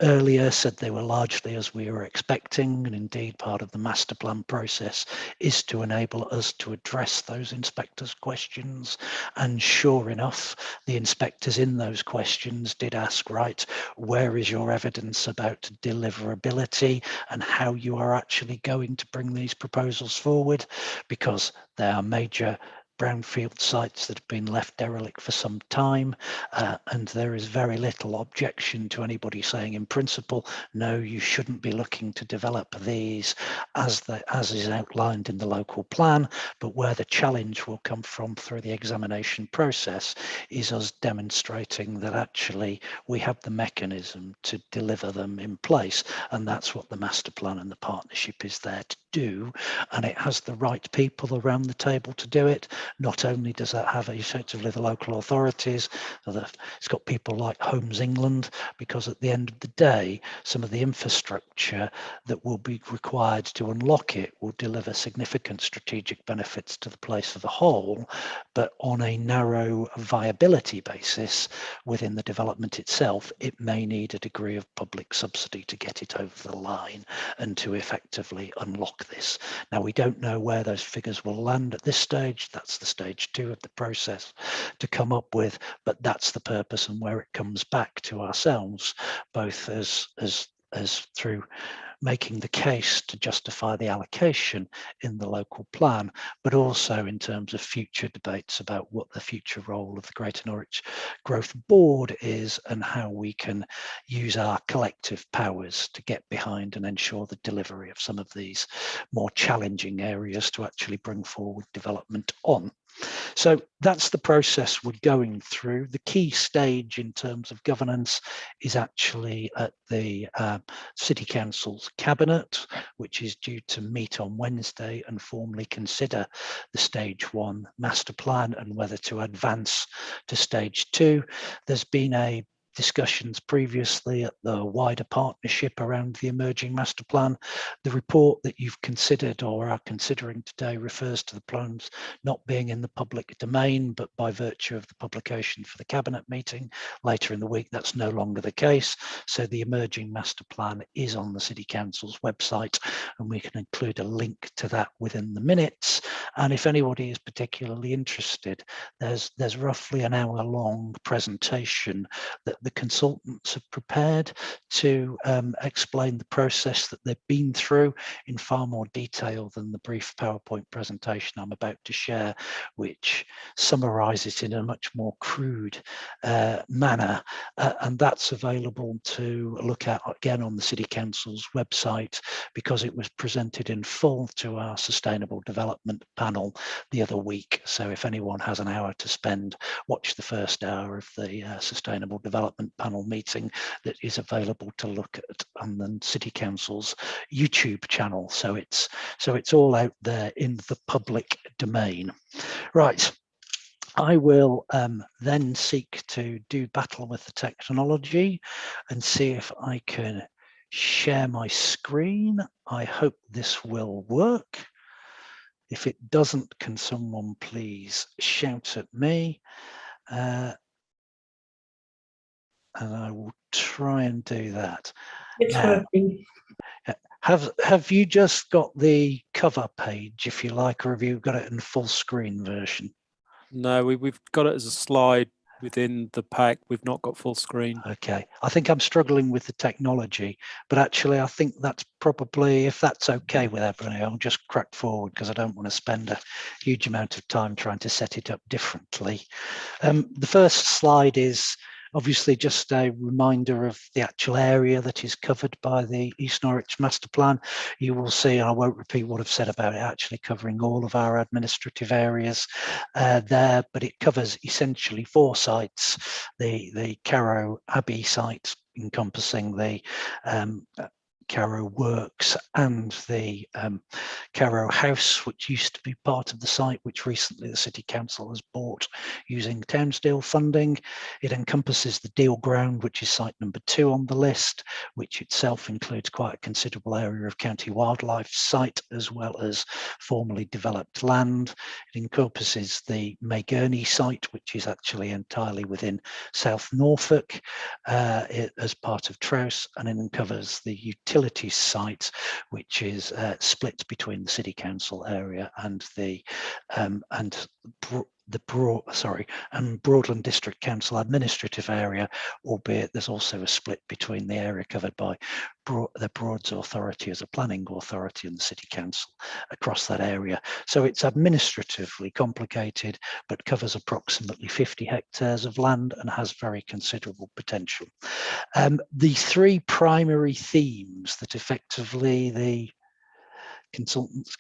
earlier, said they were largely as we were expecting, and indeed part of the master plan process is to enable us to address those inspectors' questions. And sure enough, the inspectors in those questions did ask, right, where is your evidence about deliverability and how you are actually going to bring these proposals forward, because they are major brownfield sites that have been left derelict for some time, and there is very little objection to anybody saying in principle, no, you shouldn't be looking to develop these as is outlined in the local plan. But where the challenge will come from through the examination process is us demonstrating that actually we have the mechanism to deliver them in place, and that's what the master plan and the partnership is there to do. And it has the right people around the table to do it. Not only does that have effectively the local authorities, it's got people like Homes England, because at the end of the day, some of the infrastructure that will be required to unlock it will deliver significant strategic benefits to the place as a whole, but on a narrow viability basis within the development itself, it may need a degree of public subsidy to get it over the line and to effectively unlock this. Now, we don't know where those figures will land at this stage. That's the stage two of the process to come up with, but that's the purpose and where it comes back to ourselves, both as through making the case to justify the allocation in the local plan, but also in terms of future debates about what the future role of the Greater Norwich Growth Board is and how we can use our collective powers to get behind and ensure the delivery of some of these more challenging areas to actually bring forward development on. So that's the process we're going through. The key stage in terms of governance is actually at the City Council's Cabinet, which is due to meet on Wednesday and formally consider the stage one master plan and whether to advance to stage two. There's been a discussions previously at the wider partnership around the emerging master plan. The report that you've considered or are considering today refers to the plans not being in the public domain, but by virtue of the publication for the cabinet meeting later in the week, that's no longer the case. So the emerging master plan is on the City Council's website, and we can include a link to that within the minutes. And if anybody is particularly interested, there's roughly an hour-long presentation that the consultants have prepared to explain the process that they've been through in far more detail than the brief PowerPoint presentation I'm about to share, which summarizes it in a much more crude manner. And that's available to look at again on the City Council's website, because it was presented in full to our Sustainable Development panel the other week. So if anyone has an hour to spend, watch the first hour of the Sustainable Development panel meeting that is available to look at on the City Council's YouTube channel. So it's all out there in the public domain. Right. I will then seek to do battle with the technology and see if I can share my screen. I hope this will work. If it doesn't, can someone please shout at me? And I will try and do that. It's working. Have you just got the cover page, if you like, or have you got it in full screen version? No, we've got it as a slide within the pack. We've not got full screen. Okay, I think I'm struggling with the technology, but actually I think that's probably, if that's okay with everybody, I'll just crack forward because I don't want to spend a huge amount of time trying to set it up differently. The first slide is obviously just a reminder of the actual area that is covered by the East Norwich Master Plan. You will see, and I won't repeat what I've said about it, actually covering all of our administrative areas there, but it covers essentially 4 sites: the Carrow Abbey site, encompassing the Carrow Works and the Carrow House, which used to be part of the site, which recently the City Council has bought using Townsdale funding. It encompasses the Deal Ground, which is site number 2 on the list, which itself includes quite a considerable area of county wildlife site, as well as formerly developed land. It encompasses the Maygurney site, which is actually entirely within South Norfolk as part of Trowse, and it covers the utilities site, which is split between the City Council area and the Broadland District Council administrative area, albeit there's also a split between the area covered by the Broads Authority as a planning authority and the City Council across that area. So it's administratively complicated, but covers approximately 50 hectares of land and has very considerable potential. The 3 primary themes that effectively the consultants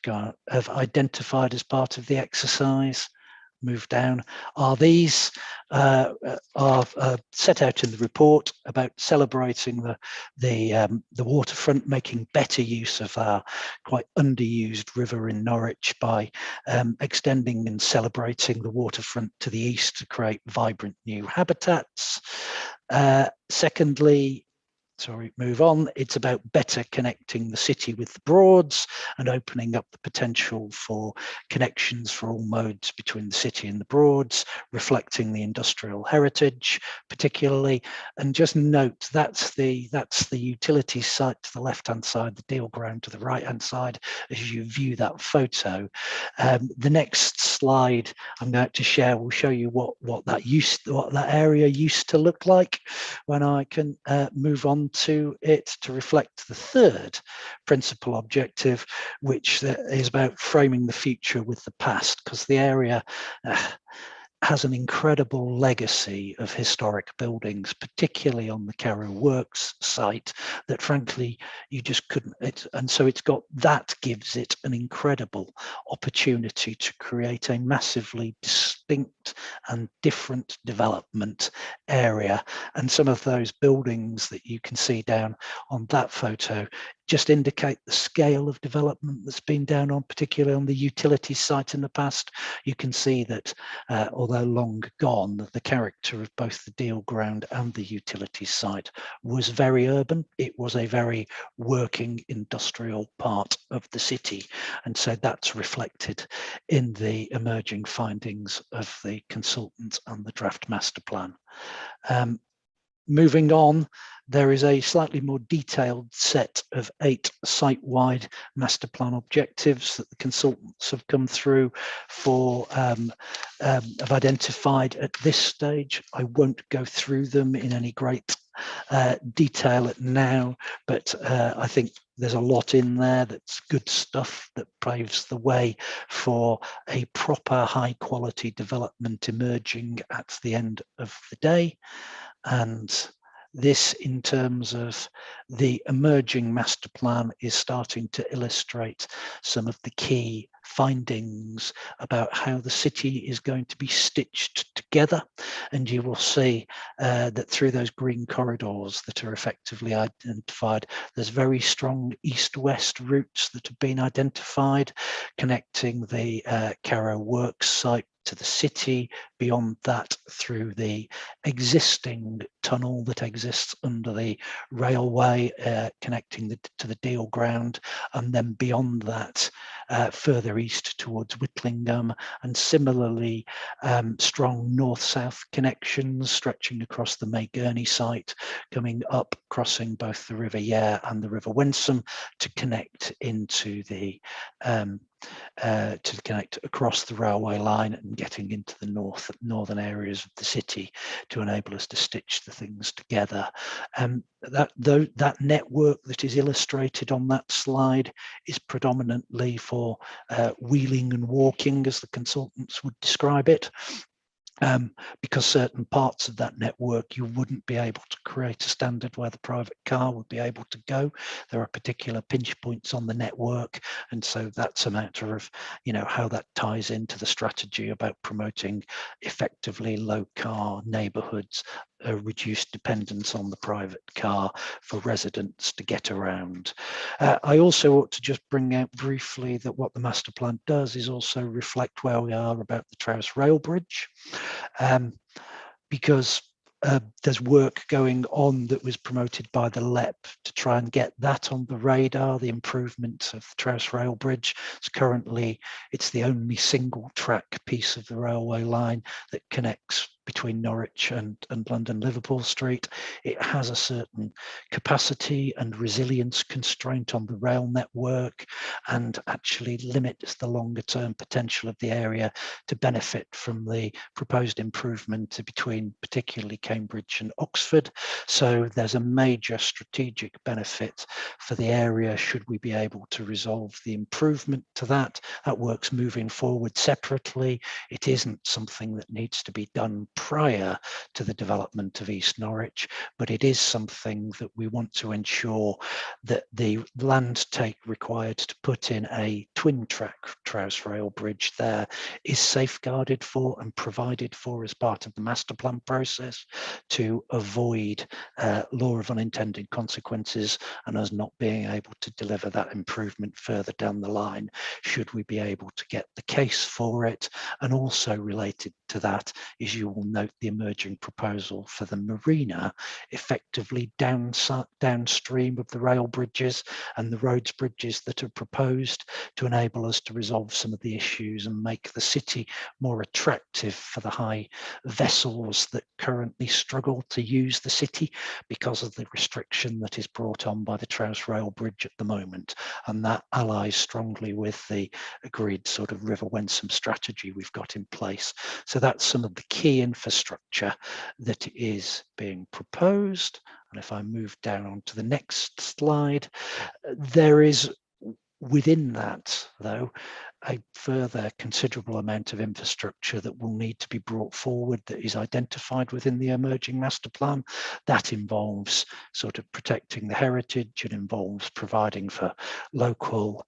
have identified as part of the exercise, move down, are these set out in the report about celebrating the waterfront, making better use of our quite underused river in Norwich by extending and celebrating the waterfront to the east to create vibrant new habitats. Secondly, move on. It's about better connecting the city with the Broads and opening up the potential for connections for all modes between the city and the Broads, reflecting the industrial heritage particularly. And just note, that's the utilities site to the left-hand side, the Deal Ground to the right-hand side as you view that photo. The next slide I'm going to share will show you what that area used to look like when I can move on to it to reflect the 3rd principal objective, which is about framing the future with the past, because the area has an incredible legacy of historic buildings, particularly on the Carrow Works site, that frankly you just couldn't. And so that gives it an incredible opportunity to create a massively distinct and different development area. And some of those buildings that you can see down on that photo just indicate the scale of development that's been down on, particularly on the utilities site in the past. You can see that although long gone, the character of both the deal ground and the utilities site was very urban. It was a very working industrial part of the city. And so that's reflected in the emerging findings of the consultant and the draft master plan. Moving on, there is a slightly more detailed set of 8 site-wide master plan objectives that the consultants have come through for, have identified at this stage. I won't go through them in any great detail now, but I think there's a lot in there that's good stuff that paves the way for a proper high quality development emerging at the end of the day. And this, in terms of the emerging master plan, is starting to illustrate some of the key findings about how the city is going to be stitched together. And you will see that through those green corridors that are effectively identified, there's very strong east-west routes that have been identified, connecting the Carrow Works site to the city, beyond that through the existing tunnel that exists under the railway, connecting to the deal ground, and then beyond that further east towards Whitlingham, and similarly strong north-south connections stretching across the May Gurney site, coming up, crossing both the River Yare and the River Wensum to connect into the to connect across the railway line and getting into the northern areas of the city to enable us to stitch the things together. That network that is illustrated on that slide is predominantly for wheeling and walking, as the consultants would describe it. Because certain parts of that network you wouldn't be able to create a standard where the private car would be able to go. There are particular pinch points on the network, and so that's a matter of, you know, how that ties into the strategy about promoting effectively low car neighbourhoods, a reduced dependence on the private car for residents to get around. I also ought to just bring out briefly that what the master plan does is also reflect where we are about the Trowse Rail Bridge, because there's work going on that was promoted by the LEP to try and get that on the radar, the improvement of the Trowse Rail Bridge. Currently, it's the only single track piece of the railway line that connects between Norwich and London Liverpool Street. It has a certain capacity and resilience constraint on the rail network, and actually limits the longer term potential of the area to benefit from the proposed improvement between particularly Cambridge and Oxford. So there's a major strategic benefit for the area should we be able to resolve the improvement to that. That work's moving forward separately. It isn't something that needs to be done prior to the development of East Norwich, but it is something that we want to ensure that the land take required to put in a twin track Trowse Rail Bridge there is safeguarded for and provided for as part of the master plan process to avoid law of unintended consequences and us not being able to deliver that improvement further down the line should we be able to get the case for it. And also related to that is, you will note, the emerging proposal for the marina effectively downstream of the rail bridges and the roads bridges that are proposed to enable us to resolve some of the issues and make the city more attractive for the high vessels that currently struggle to use the city because of the restriction that is brought on by the Trowse Rail Bridge at the moment. And that allies strongly with the agreed sort of River Wensum strategy we've got in place. So that's some of the key infrastructure that is being proposed. And if I move down onto the next slide, there is within that, though, a further considerable amount of infrastructure that will need to be brought forward that is identified within the emerging master plan. That involves sort of protecting the heritage, it involves providing for local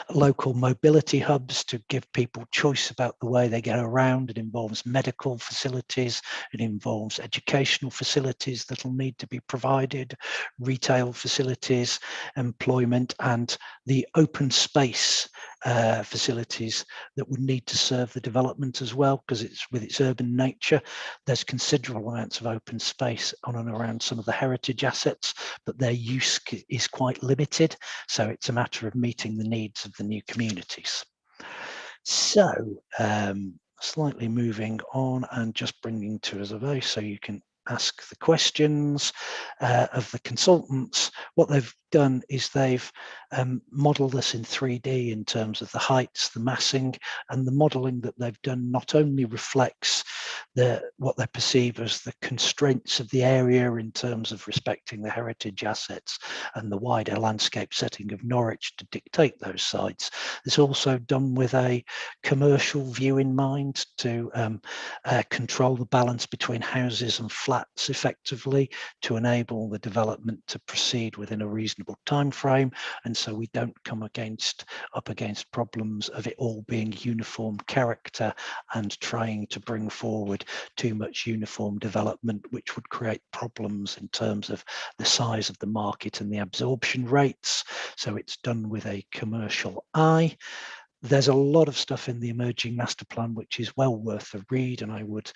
local mobility hubs to give people choice about the way they get around. It involves medical facilities, it involves educational facilities that will need to be provided, retail facilities, employment, and the open space facilities that would need to serve the development as well, because it's with its urban nature. There's considerable amounts of open space on and around some of the heritage assets, but their use is quite limited. So it's a matter of meeting the needs of the new communities. So slightly moving on and just bringing to us a voice so you can ask the questions of the consultants. What they've done is they've modelled this in 3D in terms of the heights, the massing, and the modelling that they've done not only reflects what they perceive as the constraints of the area in terms of respecting the heritage assets and the wider landscape setting of Norwich to dictate those sites. It's also done with a commercial view in mind to control the balance between houses and flats effectively to enable the development to proceed within a reasonable time frame, and so we don't come up against problems of it all being uniform character and trying to bring forward too much uniform development, which would create problems in terms of the size of the market and the absorption rates. So it's done with a commercial eye. There's a lot of stuff in the emerging master plan which is well worth a read, and I would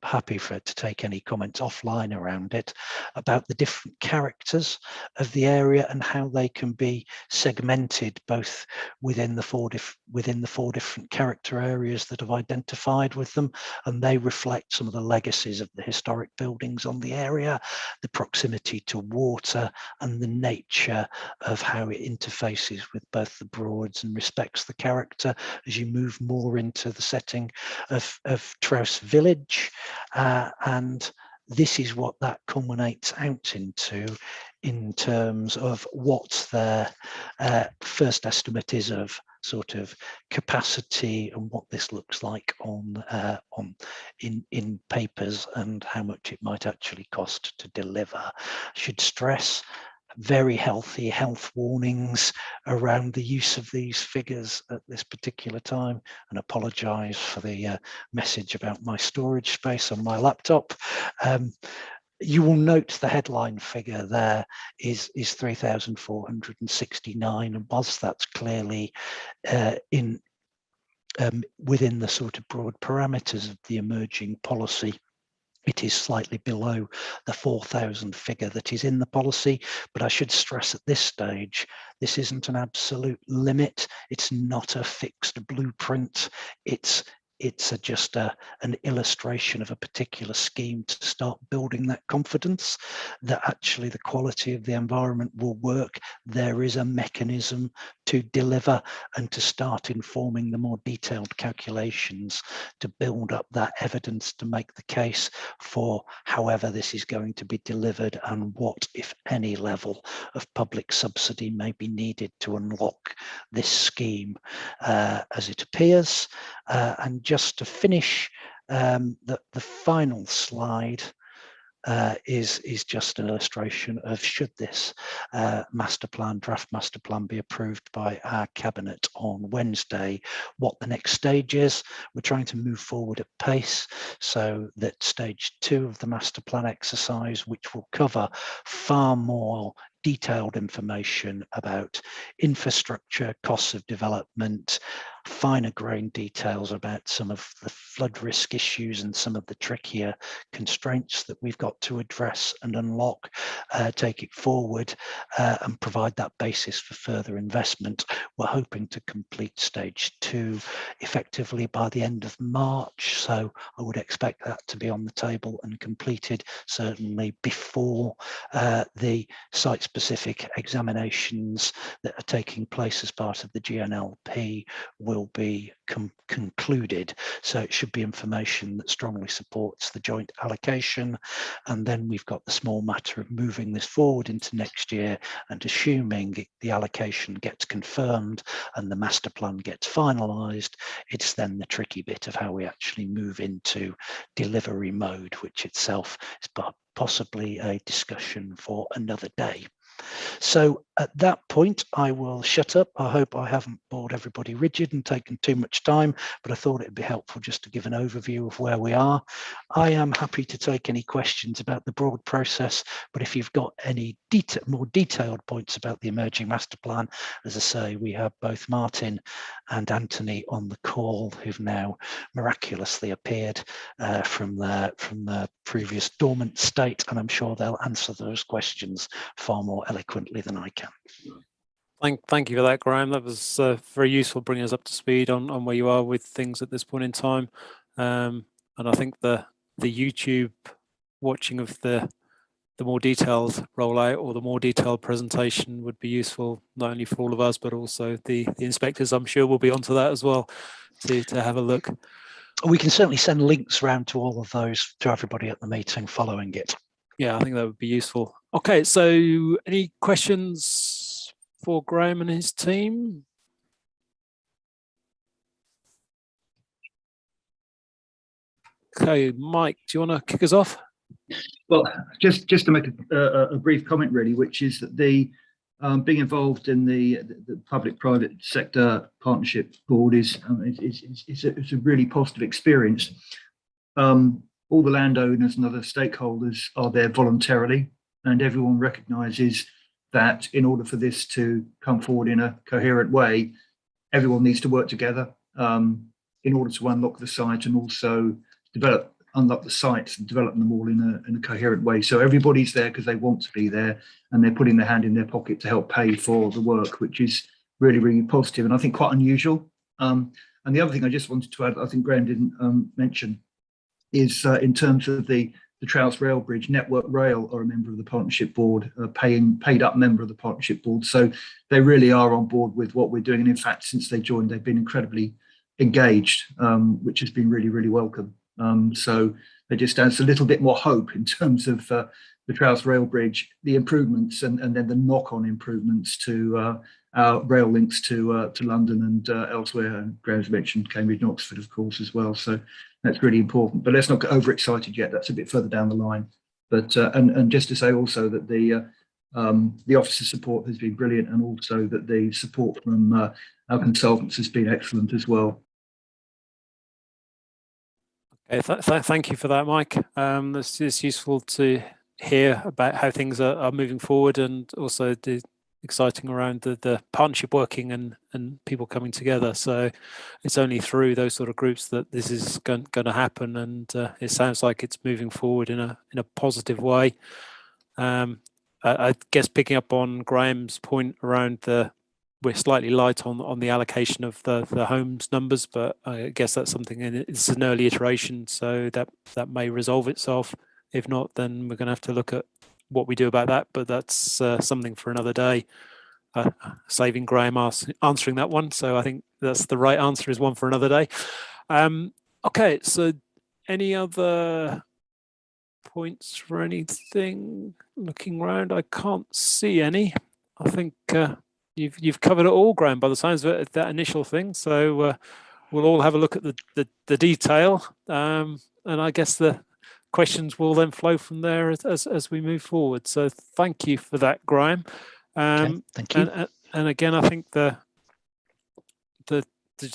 happy to take any comments offline around it about the different characters of the area and how they can be segmented both within the four different character areas that have identified with them, and they reflect some of the legacies of the historic buildings on the area, the proximity to water, and the nature of how it interfaces with both the Broads and respects the character as you move more into the setting of Village, and this is what that culminates out into in terms of what their first estimate is of sort of capacity and what this looks like in papers and how much it might actually cost to deliver. I should stress very healthy health warnings around the use of these figures at this particular time, and apologise for the message about my storage space on my laptop. You will note the headline figure there is 3,469, and whilst that's clearly within the sort of broad parameters of the emerging policy, it is slightly below the 4,000 figure that is in the policy, but I should stress at this stage, this isn't an absolute limit. It's not a fixed blueprint. It's just an illustration of a particular scheme to start building that confidence that actually the quality of the environment will work. There is a mechanism to deliver and to start informing the more detailed calculations to build up that evidence to make the case for however this is going to be delivered and what, if any, level of public subsidy may be needed to unlock this scheme as it appears. And just to finish, the final slide is just an illustration of should this draft master plan be approved by our cabinet on Wednesday, what the next stage is. We're trying to move forward at pace so that stage 2 of the master plan exercise, which will cover far more detailed information about infrastructure, costs of development, finer grained details about some of the flood risk issues and some of the trickier constraints that we've got to address and unlock, take it forward and provide that basis for further investment. We're hoping to complete stage 2 effectively by the end of March, so I would expect that to be on the table and completed certainly before the site-specific examinations that are taking place as part of the GNLP will be concluded. So it should be information that strongly supports the joint allocation. And then we've got the small matter of moving this forward into next year and assuming the allocation gets confirmed and the master plan gets finalised. It's then the tricky bit of how we actually move into delivery mode, which itself is possibly a discussion for another day. So At that point, I will shut up. I hope I haven't bored everybody rigid and taken too much time, but I thought it'd be helpful just to give an overview of where we are. I am happy to take any questions about the broad process, but if you've got any more detailed points about the emerging master plan, as I say, we have both Martin and Anthony on the call, who've now miraculously appeared from their previous dormant state, and I'm sure they'll answer those questions far more eloquently than I can. Thank you for that, Graham. That was very useful, bringing us up to speed on where you are with things at this point in time. And I think the YouTube watching of the more detailed rollout or the more detailed presentation would be useful, not only for all of us, but also the inspectors. I'm sure will be onto that as well to have a look. We can certainly send links around to all of those to everybody at the meeting following it. Yeah, I think that would be useful. Okay, so any questions for Graham and his team? Okay, Mike, do you want to kick us off? Well, just to make a brief comment, really, which is that the being involved in the public-private sector partnership board is it's a really positive experience. All the landowners and other stakeholders are there voluntarily, and everyone recognises that in order for this to come forward in a coherent way, everyone needs to work together in order to unlock the site and also unlock the sites and develop them all in a coherent way. So everybody's there because they want to be there, and they're putting their hand in their pocket to help pay for the work, which is really, really positive and I think quite unusual. And the other thing I just wanted to add, I think Graham didn't mention, is in terms of the Transfor Rail Bridge, Network Rail are a member of the partnership board, paid up member of the partnership board. So they really are on board with what we're doing. And in fact, since they joined, they've been incredibly engaged, which has been really, really welcome. So it just adds a little bit more hope in terms of the Transfor Rail Bridge, the improvements, and then the knock-on improvements to our rail links to London and elsewhere. And Graham's mentioned Cambridge and Oxford, of course, as well. So that's really important. But let's not get overexcited yet. That's a bit further down the line. But and just to say also that the officer support has been brilliant, and also that the support from our consultants has been excellent as well. Okay, thank you for that, Mike. This is useful to hear about how things are moving forward, and also the exciting around the partnership working and people coming together. So it's only through those sort of groups that this is going to happen, and it sounds like it's moving forward in a positive way. I guess picking up on Graham's point around we're slightly light on the allocation of the homes numbers, but I guess that's something, it's an early iteration, so that may resolve itself. If not, then we're going to have to look at what we do about that, but that's something for another day. Saving Graham answering that one, so I think that's the right answer, is one for another day. Okay, so any other points for anything? Looking around, I can't see any. I think you've covered it all, Graham, by the sounds of it, that initial thing. So we'll all have a look at the detail, and I guess the questions will then flow from there as we move forward. So thank you for that, Graham. Okay, thank you. And again, I think the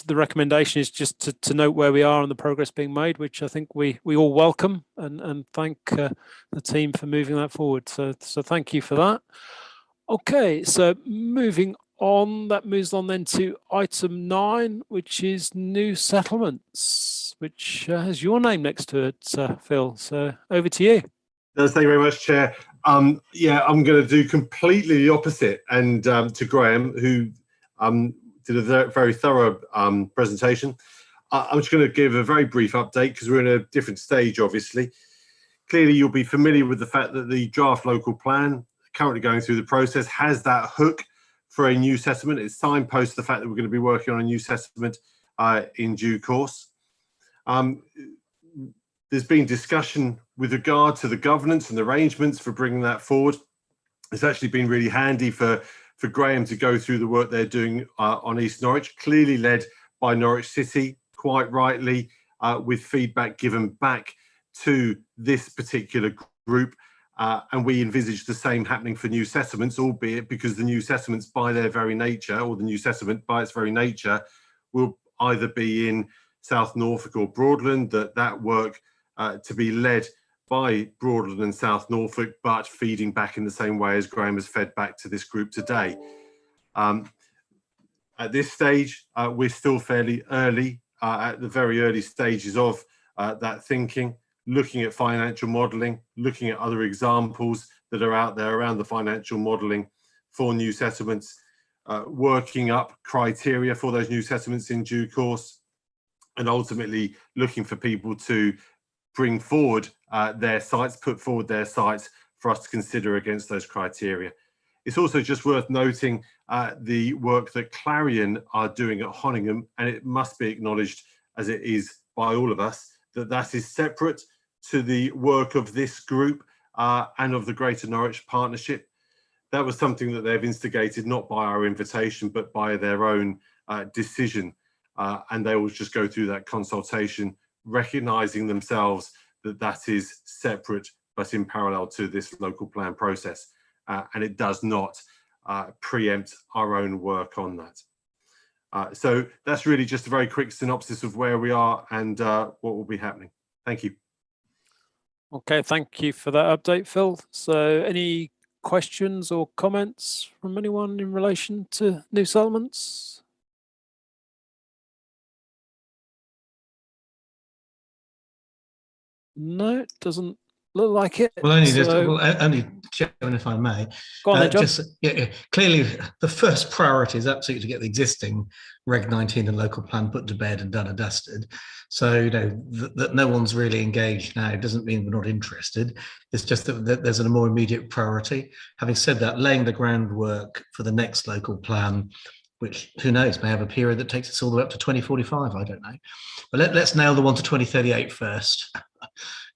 recommendation is just to note where we are and the progress being made, which I think we all welcome, and thank the team for moving that forward. So thank you for that. Okay, so moving on, that moves on then to item 9, which is new settlements, which has your name next to it, Phil. So over to you. Thank you very much, Chair. Yeah, I'm going to do completely the opposite, and to Graham, who did a very thorough presentation. I'm just going to give a very brief update because we're in a different stage, obviously. Clearly, you'll be familiar with the fact that the draft local plan, currently going through the process, has that hook for a new settlement. It's signposts the fact that we're going to be working on a new settlement in due course. There's been discussion with regard to the governance and arrangements for bringing that forward. It's actually been really handy for Graham to go through the work they're doing on East Norwich, clearly led by Norwich City, quite rightly, with feedback given back to this particular group and we envisage the same happening for new settlements, albeit because the new settlements by their very nature, or the new settlement by its very nature, will either be in South Norfolk or Broadland, that work to be led by Broadland and South Norfolk, but feeding back in the same way as Graham has fed back to this group today. At this stage, we're still fairly early, at the very early stages of that thinking, looking at financial modelling, looking at other examples that are out there around the financial modelling for new settlements, working up criteria for those new settlements in due course, and ultimately looking for people to bring forward their sites, put forward their sites for us to consider against those criteria. It's also just worth noting the work that Clarion are doing at Honningham, and it must be acknowledged, as it is by all of us, that that is separate to the work of this group and of the Greater Norwich Partnership. That was something that they've instigated, not by our invitation, but by their own decision. And they will just go through that consultation, recognising themselves that that is separate, but in parallel to this local plan process. And it does not preempt our own work on that. So that's really just a very quick synopsis of where we are and what will be happening. Thank you. Okay, thank you for that update, Phil. So any questions or comments from anyone in relation to new settlements? No, it doesn't look like it. Well, only Chairman, if I may. Go on then, John. Clearly, the first priority is absolutely to get the existing Reg 19 and local plan put to bed and done and dusted. So, you know, that no one's really engaged now doesn't mean we're not interested. It's just that there's a more immediate priority. Having said that, laying the groundwork for the next local plan, which who knows, may have a period that takes us all the way up to 2045. I don't know. But let's nail the one to 2038 first.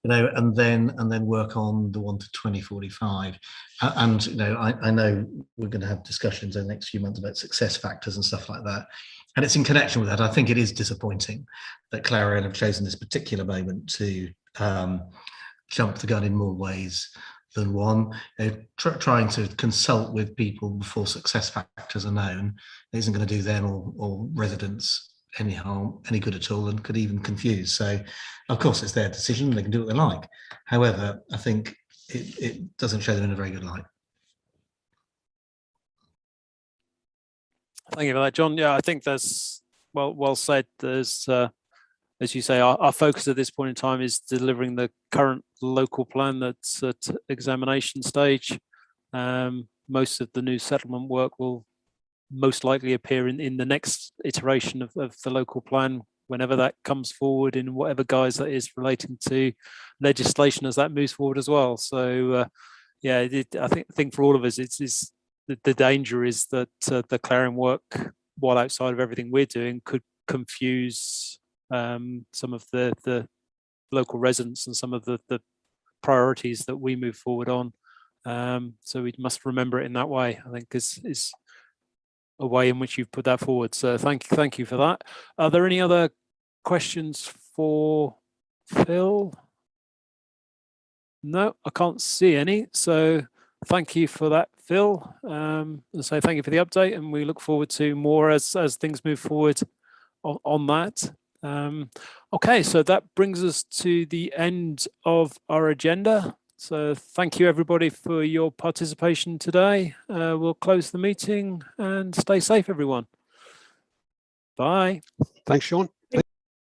You know, and then work on the one to 2045. And you know, I know we're going to have discussions in the next few months about success factors and stuff like that. And it's in connection with that. I think it is disappointing that Clarion have chosen this particular moment to jump the gun in more ways than one. Trying to consult with people before success factors are known isn't going to do them or residents any harm, any good at all, and could even confuse. So, of course, it's their decision; they can do what they like. However, I think it doesn't show them in a very good light. Thank you for that, John. Yeah, I think that's well said. There's, as you say, our focus at this point in time is delivering the current local plan that's at examination stage. Most of the new settlement work will most likely appear in the next iteration of the local plan, whenever that comes forward, in whatever guise that is, relating to legislation as that moves forward as well. So yeah, I think for all of us, it's the danger is that the Clarion work, while outside of everything we're doing, could confuse some of the local residents and some of the priorities that we move forward on. So we must remember it in that way, I think, is a way in which you've put that forward. So thank you for that. Are there any other questions for Phil? No, I can't see any. So thank you for that, Phil. So thank you for the update, and we look forward to more as things move forward on that. Okay, so that brings us to the end of our agenda. So thank you everybody for your participation today. We'll close the meeting and stay safe, everyone. Bye. Thanks, Sean.